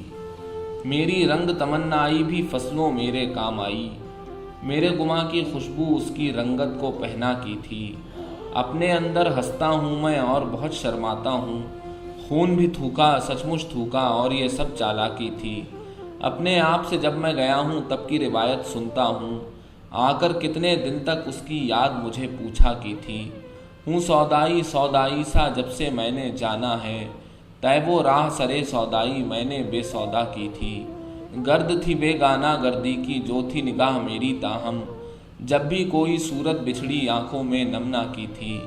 میری رنگ تمنائی بھی فصلوں میرے کام آئی، میرے گماں کی خوشبو اس کی رنگت کو پہنا کی تھی، اپنے اندر ہنستا ہوں میں اور بہت شرماتا ہوں، خون بھی تھوکا سچ مچ تھوکا اور یہ سب چالاکی تھی، اپنے آپ سے جب میں گیا ہوں تب کی روایت سنتا ہوں، آ کر کتنے دن تک اس کی یاد مجھے پوچھا کی تھی، ہوں سودائی سودائی سا جب سے میں نے جانا ہے، طے وہ راہ سرے سودائی میں نے بے سودا کی تھی، گرد تھی بے گانا گردی کی جو تھی نگاہ میری تاہم، جب بھی کوئی صورت بچھڑی آنکھوں میں نم نہ کی تھی،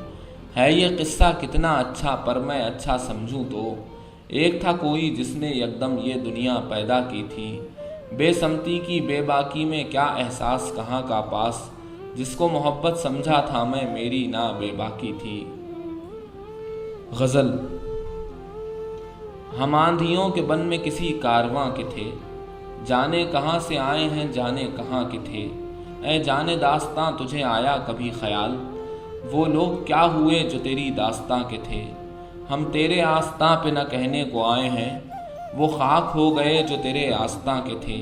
ہے یہ قصہ کتنا اچھا پر میں اچھا سمجھوں تو، ایک تھا کوئی جس نے یکدم یہ دنیا پیدا کی تھی، بے سمتی کی بے باکی میں کیا احساس کہاں کا پاس، جس کو محبت سمجھا تھا میں میری نہ بے باکی تھی۔ غزل۔ ہم آندھیوں کے بن میں کسی کارواں کے تھے، جانے کہاں سے آئے ہیں جانے کہاں کے تھے، اے جانے داستاں تجھے آیا کبھی خیال، وہ لوگ کیا ہوئے جو تیری داستاں کے تھے، ہم تیرے آستاں پہ نہ کہنے کو آئے ہیں، وہ خاک ہو گئے جو تیرے آستاں کے تھے،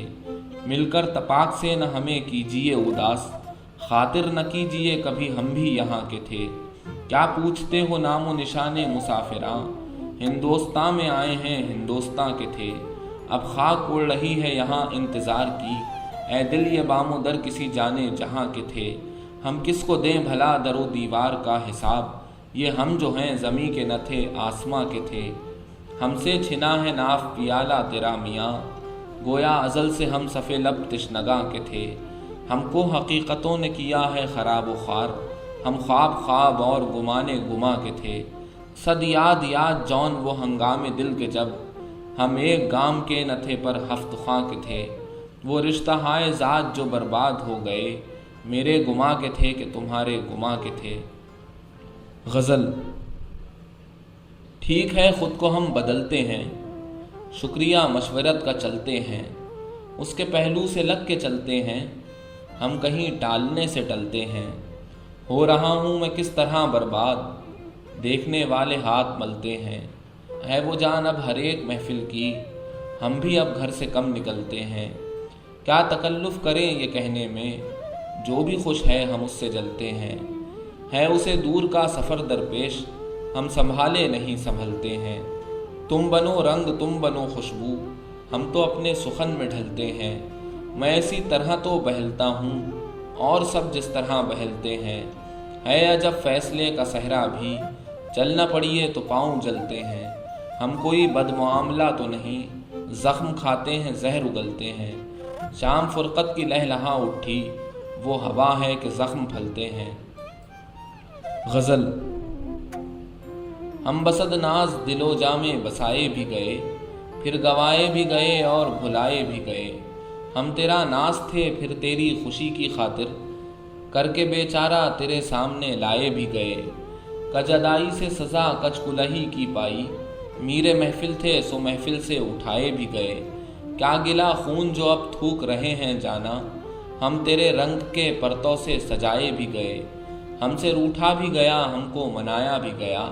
مل کر تپاک سے نہ ہمیں کیجیے اداس، خاطر نہ کیجیے کبھی ہم بھی یہاں کے تھے، کیا پوچھتے ہو نام و نشان مسافراں، ہندوستاں میں آئے ہیں ہندوستاں کے تھے، اب خاک اڑ رہی ہے یہاں انتظار کی، اے دل یہ بام و در کسی جانے جہاں کے تھے، ہم کس کو دیں بھلا در و دیوار کا حساب، یہ ہم جو ہیں زمیں کے نہ تھے آسماں کے تھے، ہم سے چھنا ہے ناف پیالہ تیرا میاں، گویا ازل سے ہم صفے لب تشنگاں کے تھے۔ ہم کو حقیقتوں نے کیا ہے خراب و خوار، ہم خواب خواب اور گمانے گما کے تھے۔ صد یاد یاد جون وہ ہنگام دل کے جب ہم ایک گام کے نہ تھے پر ہفت خواں کے تھے۔ وہ رشتہ ہائے ذات جو برباد ہو گئے، میرے گما کے تھے کہ تمہارے گما کے تھے۔ غزل۔ ٹھیک ہے خود کو ہم بدلتے ہیں، شکریہ مشورت کا چلتے ہیں، اس کے پہلو سے لگ کے چلتے ہیں، ہم کہیں ٹالنے سے ٹلتے ہیں۔ ہو رہا ہوں میں کس طرح برباد، دیکھنے والے ہاتھ ملتے ہیں۔ ہے وہ جان اب ہر ایک محفل کی، ہم بھی اب گھر سے کم نکلتے ہیں۔ کیا تکلف کریں یہ کہنے میں، جو بھی خوش ہے ہم اس سے جلتے ہیں۔ ہے اسے دور کا سفر درپیش، ہم سنبھالے نہیں سنبھلتے ہیں۔ تم بنو رنگ تم بنو خوشبو، ہم تو اپنے سخن میں ڈھلتے ہیں۔ میں اسی طرح تو بہلتا ہوں، اور سب جس طرح بہلتے ہیں۔ ہے عجب فیصلے کا صحرا بھی، چلنا پڑیے تو پاؤں جلتے ہیں۔ ہم کوئی بد معاملہ تو نہیں، زخم کھاتے ہیں زہر اگلتے ہیں۔ شام فرقت کی لہلہا اٹھی، وہ ہوا ہے کہ زخم پھلتے ہیں۔ غزل۔ ہم بسد ناز دل و جا میں بسائے بھی گئے، پھر گوائے بھی گئے اور بھلائے بھی گئے۔ ہم تیرا ناز تھے پھر تیری خوشی کی خاطر، کر کے بیچارہ تیرے سامنے لائے بھی گئے۔ کجدائی سے سزا کچ کلہی کی پائی، میرے محفل تھے سو محفل سے اٹھائے بھی گئے۔ کیا گلا خون جو اب تھوک رہے ہیں جانا، ہم تیرے رنگ کے پرتوں سے سجائے بھی گئے۔ ہم سے روٹھا بھی گیا ہم کو منایا بھی گیا،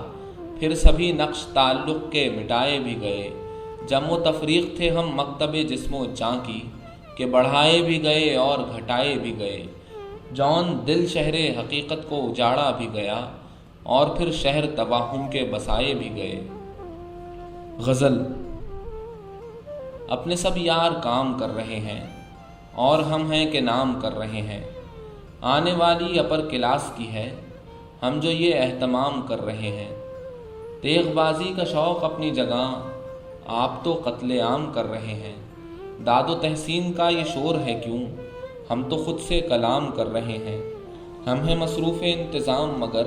پھر سبھی نقش تعلق کے مٹائے بھی گئے۔ جم و تفریق تھے ہم مکتب جسم و جاں کی، کہ بڑھائے بھی گئے اور گھٹائے بھی گئے۔ جون دل شہر حقیقت کو اجاڑا بھی گیا، اور پھر شہر توہم کے بسائے بھی گئے۔ غزل۔ اپنے سب یار کام کر رہے ہیں، اور ہم ہیں کہ نام کر رہے ہیں۔ آنے والی اپر کلاس کی ہے، ہم جو یہ اہتمام کر رہے ہیں۔ تیغ بازی کا شوق اپنی جگہ، آپ تو قتل عام کر رہے ہیں۔ داد و تحسین کا یہ شور ہے کیوں، ہم تو خود سے کلام کر رہے ہیں۔ ہم ہیں مصروف انتظام مگر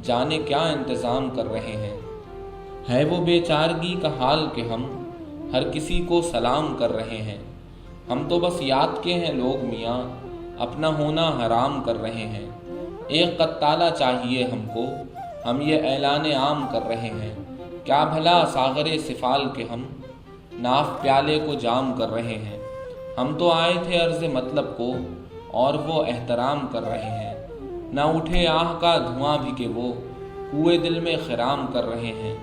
جانے کیا انتظام کر رہے ہیں۔ ہے وہ بے چارگی کا حال کہ ہم ہر کسی کو سلام کر رہے ہیں۔ ہم تو بس یاد کے ہیں لوگ میاں، اپنا ہونا حرام کر رہے ہیں۔ ایک قطالہ چاہیے ہم کو، ہم یہ اعلان عام کر رہے ہیں۔ کیا بھلا ساغر سفال کے ہم ناف پیالے کو جام کر رہے ہیں۔ ہم تو آئے تھے عرض مطلب کو، اور وہ احترام کر رہے ہیں۔ نہ اٹھے آہ کا دھواں بھی کہ وہ کوئے دل میں خرام کر رہے ہیں۔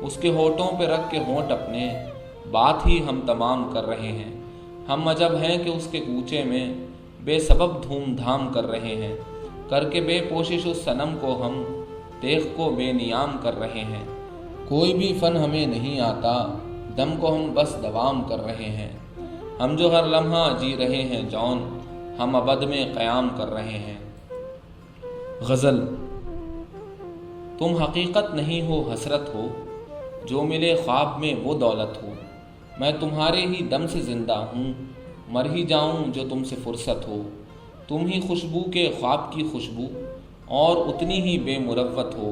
اس کے ہونٹوں پہ رکھ کے ہونٹ اپنے، بات ہی ہم تمام کر رہے ہیں۔ ہم عجب ہیں کہ اس کے کوچے میں بے سبب دھوم دھام کر رہے ہیں۔ کر کے بے پوشش اس صنم کو ہم تیغ کو بے نیام کر رہے ہیں۔ کوئی بھی فن ہمیں نہیں آتا، دم کو ہم بس دوام کر رہے ہیں۔ ہم جو ہر لمحہ جی رہے ہیں جون، ہم ابد میں قیام کر رہے ہیں۔ غزل۔ تم حقیقت نہیں ہو حسرت ہو، جو ملے خواب میں وہ دولت ہو۔ میں تمہارے ہی دم سے زندہ ہوں، مر ہی جاؤں جو تم سے فرصت ہو۔ تم ہی خوشبو کے خواب کی خوشبو، اور اتنی ہی بے مروت ہو۔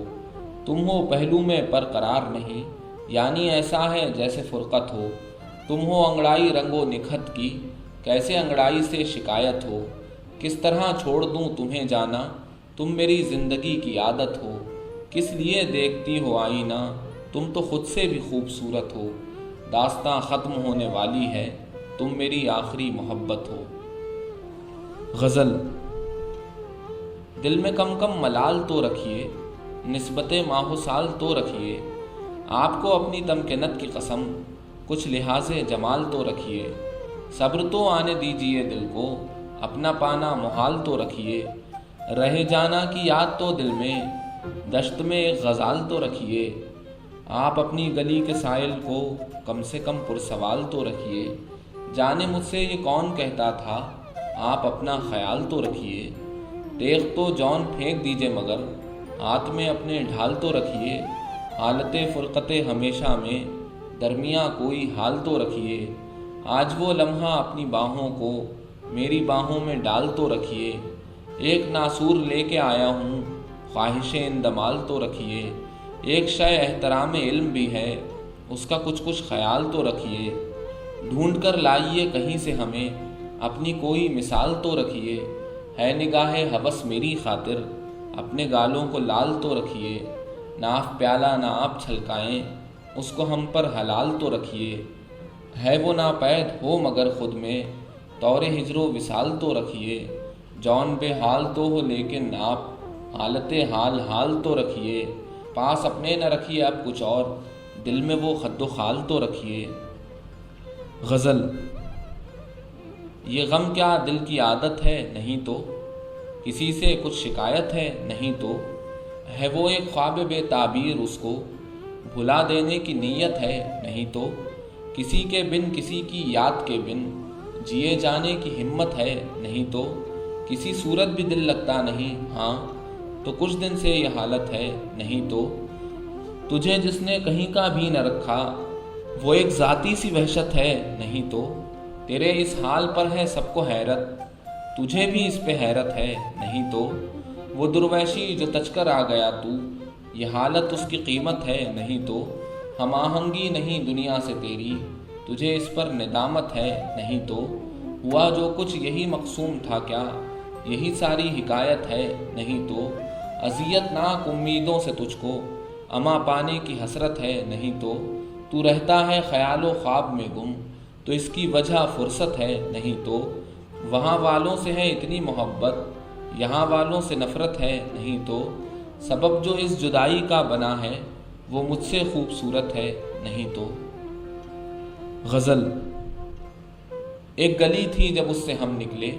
تم ہو پہلو میں برقرار نہیں، یعنی ایسا ہے جیسے فرقت ہو۔ تم ہو انگڑائی رنگ و نکھت کی، کیسے انگڑائی سے شکایت ہو۔ کس طرح چھوڑ دوں تمہیں جانا، تم میری زندگی کی عادت ہو۔ کس لیے دیکھتی ہو آئینہ، تم تو خود سے بھی خوبصورت ہو۔ داستاں ختم ہونے والی ہے، تم میری آخری محبت ہو۔ غزل۔ دل میں کم کم ملال تو رکھیے، نسبت ماہ و سال تو رکھیے۔ آپ کو اپنی تمکنت کی قسم، کچھ لحاظ جمال تو رکھیے۔ صبر تو آنے دیجیے دل کو، اپنا پانا محال تو رکھیے۔ رہ جانا کی یاد تو دل میں، دشت میں ایک غزال تو رکھیے۔ آپ اپنی گلی کے سائل کو کم سے کم پرسوال تو رکھیے۔ جانے مجھ سے یہ کون کہتا تھا، آپ اپنا خیال تو رکھیے۔ تیغ تو جون پھینک دیجیے مگر ہاتھ میں اپنے ڈھال تو رکھیے۔ حالت فرقت ہمیشہ میں درمیاں کوئی حال تو رکھیے، آج وہ لمحہ اپنی باہوں کو میری باہوں میں ڈال تو رکھیے، ایک ناسور لے کے آیا ہوں خواہش اندمال تو رکھیے، ایک شے احترام علم بھی ہے اس کا کچھ کچھ خیال تو رکھیے، ڈھونڈ کر لائیے کہیں سے ہمیں اپنی کوئی مثال تو رکھیے، ہے نگاہ ہوس میری خاطر اپنے گالوں کو لال تو رکھیے، ناف پیالہ نہ آپ چھلکائیں اس کو ہم پر حلال تو رکھیے، ہے وہ ناپید ہو مگر خود میں طور ہجر و وصال تو رکھیے، جون بے حال تو ہو لیکن آپ حالت حال حال تو رکھیے، پاس اپنے نہ رکھیے اب کچھ اور دل میں وہ خد و خال تو رکھیے۔ غزل۔ یہ غم کیا دل کی عادت ہے نہیں تو، کسی سے کچھ شکایت ہے نہیں تو، ہے وہ ایک خواب بے تعبیر اس کو بھلا دینے کی نیت ہے نہیں تو، کسی کے بن کسی کی یاد کے بن جیے جانے کی ہمت ہے نہیں تو، کسی صورت بھی دل لگتا نہیں ہاں تو کچھ دن سے یہ حالت ہے نہیں تو، تجھے جس نے کہیں کا بھی نہ رکھا وہ ایک ذاتی سی وحشت ہے نہیں تو، تیرے اس حال پر ہے سب کو حیرت تجھے بھی اس پہ حیرت ہے نہیں تو، وہ درویشی جو تج کر آ گیا تو یہ حالت اس کی قیمت ہے نہیں تو، ہم آہنگی نہیں دنیا سے تیری تجھے اس پر ندامت ہے نہیں تو، ہوا جو کچھ یہی مقسوم تھا کیا یہی ساری حکایت ہے نہیں تو، اذیت ناک امیدوں سے تجھ کو اما پانے کی حسرت ہے نہیں تو رہتا ہے خیال و خواب میں گم تو اس کی وجہ فرصت ہے نہیں تو، وہاں والوں سے ہے اتنی محبت یہاں والوں سے نفرت ہے نہیں تو، سبب جو اس جدائی کا بنا ہے وہ مجھ سے خوبصورت ہے نہیں تو۔ غزل۔ ایک گلی تھی جب اس سے ہم نکلے،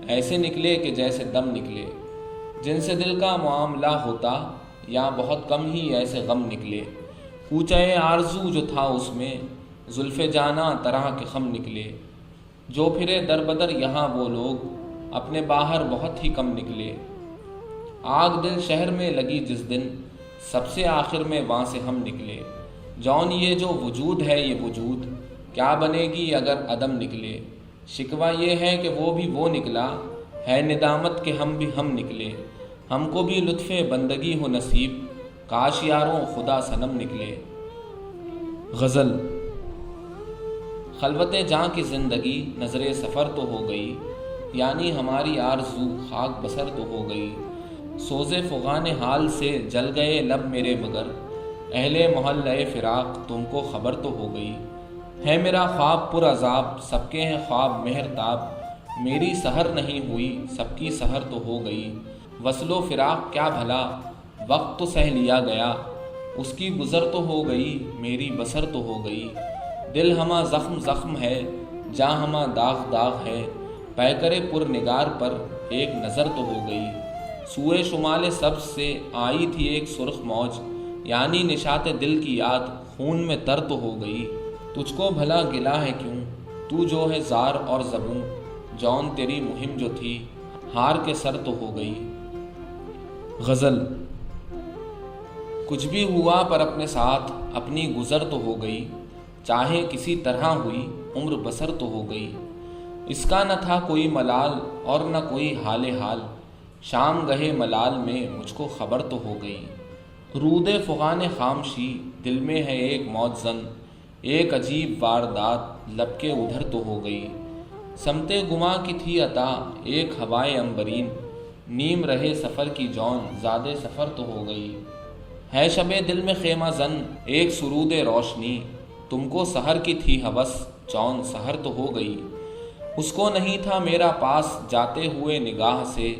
ایسے نکلے کہ جیسے دم نکلے، جن سے دل کا معاملہ ہوتا یا بہت کم ہی ایسے غم نکلے، کوچہ آرزو جو تھا اس میں زلف جانا طرح کے خم نکلے، جو پھرے در بدر یہاں وہ لوگ اپنے باہر بہت ہی کم نکلے، آگ دل شہر میں لگی جس دن سب سے آخر میں وہاں سے ہم نکلے، جون یہ جو وجود ہے یہ وجود کیا بنے گی اگر عدم نکلے، شکوہ یہ ہے کہ وہ بھی وہ نکلا ہے ندامت کہ ہم بھی ہم نکلے، ہم کو بھی لطف بندگی ہو نصیب کاش یاروں خدا صنم نکلے۔ غزل۔ خلوت جاں کی زندگی نظر سفر تو ہو گئی، یعنی ہماری آرزو خاک بسر تو ہو گئی، سوز فغان حال سے جل گئے لب میرے مگر اہل محلہ فراق تم کو خبر تو ہو گئی، ہے میرا خواب پر عذاب سب کے ہیں خواب مہرتاب، میری سحر نہیں ہوئی سب کی سحر تو ہو گئی، وصل و فراق کیا بھلا وقت تو سہ لیا گیا، اس کی گزر تو ہو گئی میری بسر تو ہو گئی، دل ہما زخم زخم ہے جاں ہما داغ داغ ہے، پیکر پر نگار پر ایک نظر تو ہو گئی، سوئے شمال سبز سے آئی تھی ایک سرخ موج، یعنی نشاط دل کی یاد خون میں تر تو ہو گئی، تجھ کو بھلا گلا ہے کیوں تو جو ہے زار اور زبوں، جون تیری مہم جو تھی ہار کے سر تو ہو گئی۔ غزل۔ کچھ بھی ہوا پر اپنے ساتھ اپنی گزر تو ہو گئی، چاہے کسی طرح ہوئی عمر بسر تو ہو گئی، اس کا نہ تھا کوئی ملال اور نہ کوئی حال حال، شام گہے ملال میں مجھ کو خبر تو ہو گئی، رود فغان خامشی دل میں ہے ایک موج زن، ایک عجیب واردات لب کے ادھر تو ہو گئی، سمت گما کی تھی عطا ایک ہوائے امبرین، نیم رہے سفر کی جون زادے سفر تو ہو گئی، ہے شب دل میں خیمہ زن ایک سرود روشنی، تم کو سحر کی تھی ہوس جون سحر تو ہو گئی، اس کو نہیں تھا میرا پاس جاتے ہوئے نگاہ سے،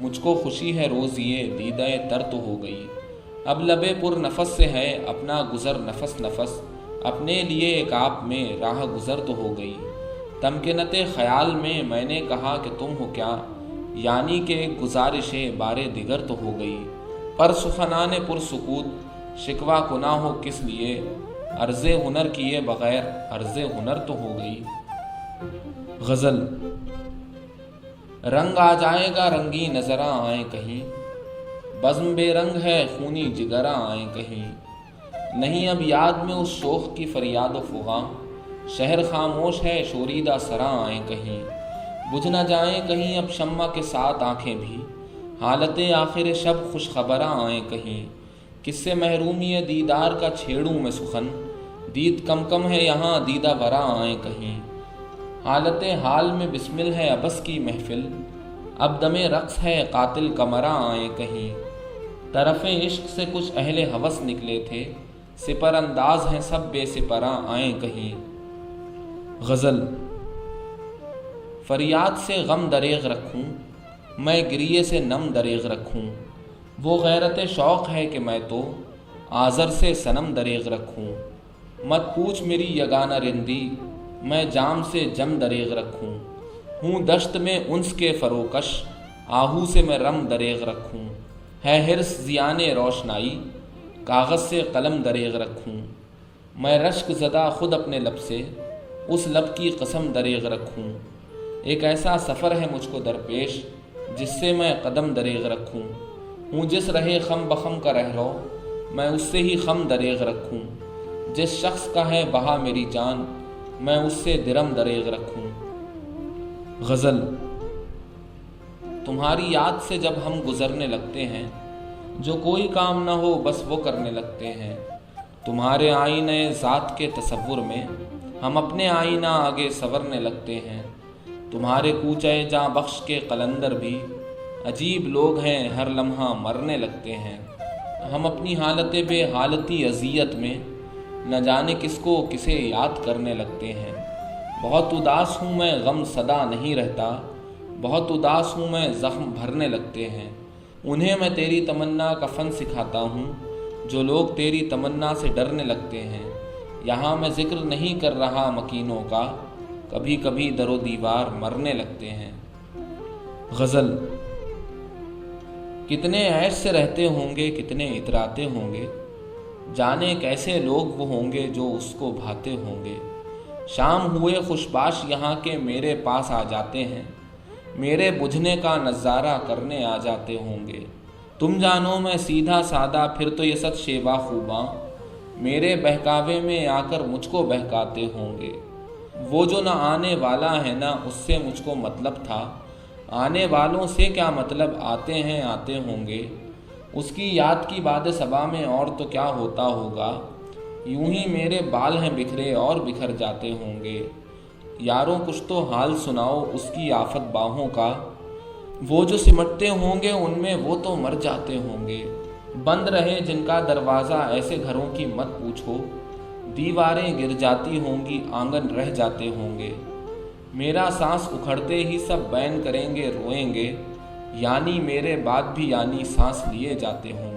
مجھ کو خوشی ہے روز یہ دیدہ تر تو ہو گئی، اب لبے پر نفس سے ہے اپنا گزر نفس نفس، اپنے لیے ایک آپ میں راہ گزر تو ہو گئی، تمکنت خیال میں نے کہا کہ تم ہو کیا، یعنی کہ ایک گزارش بارے دیگر تو ہو گئی، پر سخنان پر سکوت شکوہ کنا ہو کس لیے، عرض ہنر کیے بغیر عرض ہنر تو ہو گئی۔ غزل۔ رنگ آ جائے گا رنگی نظراں آئیں کہیں، بزم بے رنگ ہے خونی جگراں آئیں کہیں، نہیں اب یاد میں اس شوخ کی فریاد و فغاں، شہر خاموش ہے شوریدہ سراں آئیں کہیں، بجھ نہ جائیں کہیں اب شمع کے ساتھ آنکھیں بھی، حالت آخر شب خوش خبراں آئیں کہیں، کس سے محرومی دیدار کا چھیڑوں میں سخن، دید کم کم ہے یہاں دیدہ ورا آئیں کہیں، حالت حال میں بسمل ہے ابس کی محفل، اب دم رقص ہے قاتل کمراں آئیں کہیں، طرف عشق سے کچھ اہل ہوس نکلے تھے، سپر انداز ہیں سب بے سپراں آئیں کہیں۔ غزل۔ فریاد سے غم دریغ رکھوں، میں گریے سے نم دریغ رکھوں، وہ غیرت شوق ہے کہ میں تو آزر سے صنم دریغ رکھوں، مت پوچھ میری یگانہ رندی، میں جام سے جم دریغ رکھوں، ہوں دشت میں انس کے فروکش، آہو سے میں رم دریغ رکھوں، ہے حرص زیان روشنائی، کاغذ سے قلم دریغ رکھوں، میں رشک زدہ خود اپنے لب سے، اس لب کی قسم دریغ رکھوں، ایک ایسا سفر ہے مجھ کو درپیش، جس سے میں قدم دریغ رکھوں، ہوں جس رہے خم بخم کا رہرو، میں اس سے ہی خم دریغ رکھوں، جس شخص کا ہے بہا میری جان، میں اس سے درم دریغ رکھوں۔ غزل۔ تمہاری یاد سے جب ہم گزرنے لگتے ہیں، جو کوئی کام نہ ہو بس وہ کرنے لگتے ہیں، تمہارے آئینے ذات کے تصور میں ہم اپنے آئینہ آگے سنورنے لگتے ہیں، تمہارے کوچے جاں بخش کے قلندر بھی عجیب لوگ ہیں، ہر لمحہ مرنے لگتے ہیں، ہم اپنی حالت بے حالتی اذیت میں نہ جانے کس کو کسے یاد کرنے لگتے ہیں، بہت اداس ہوں میں غم صدا نہیں رہتا، بہت اداس ہوں میں زخم بھرنے لگتے ہیں، انہیں میں تیری تمنا کا فن سکھاتا ہوں، جو لوگ تیری تمنا سے ڈرنے لگتے ہیں، یہاں میں ذکر نہیں کر رہا مکینوں کا، کبھی کبھی در و دیوار مرنے لگتے ہیں۔ غزل۔ کتنے عیش سے رہتے ہوں گے، کتنے اتراتے ہوں گے، جانے کیسے لوگ وہ ہوں گے جو اس کو بھاتے ہوں گے، شام ہوئے خوشباش یہاں کے میرے پاس آ جاتے ہیں، میرے بجھنے کا نظارہ کرنے آ جاتے ہوں گے، تم جانو میں سیدھا سادہ پھر تو یہ صد شیوا خوباں، میرے بہکاوے میں آ کر مجھ کو بہکاتے ہوں گے، وہ جو نہ آنے والا ہے نہ اس سے مجھ کو مطلب تھا، آنے والوں سے کیا مطلب، آتے ہیں آتے ہوں گے، اس کی یاد کی باد صبا میں اور تو کیا ہوتا ہوگا، یوں ہی میرے بال ہیں بکھرے اور بکھر جاتے ہوں گے، یاروں کچھ تو حال سناؤ اس کی آفت باہوں کا، وہ جو سمٹتے ہوں گے ان میں وہ تو مر جاتے ہوں گے، بند رہے جن کا دروازہ ایسے گھروں کی مت پوچھو، دیواریں گر جاتی ہوں گی آنگن رہ جاتے ہوں گے، میرا سانس اکھڑتے ہی سب بین کریں گے روئیں گے، یعنی میرے بعد بھی یعنی سانس لیے جاتے ہوں گے۔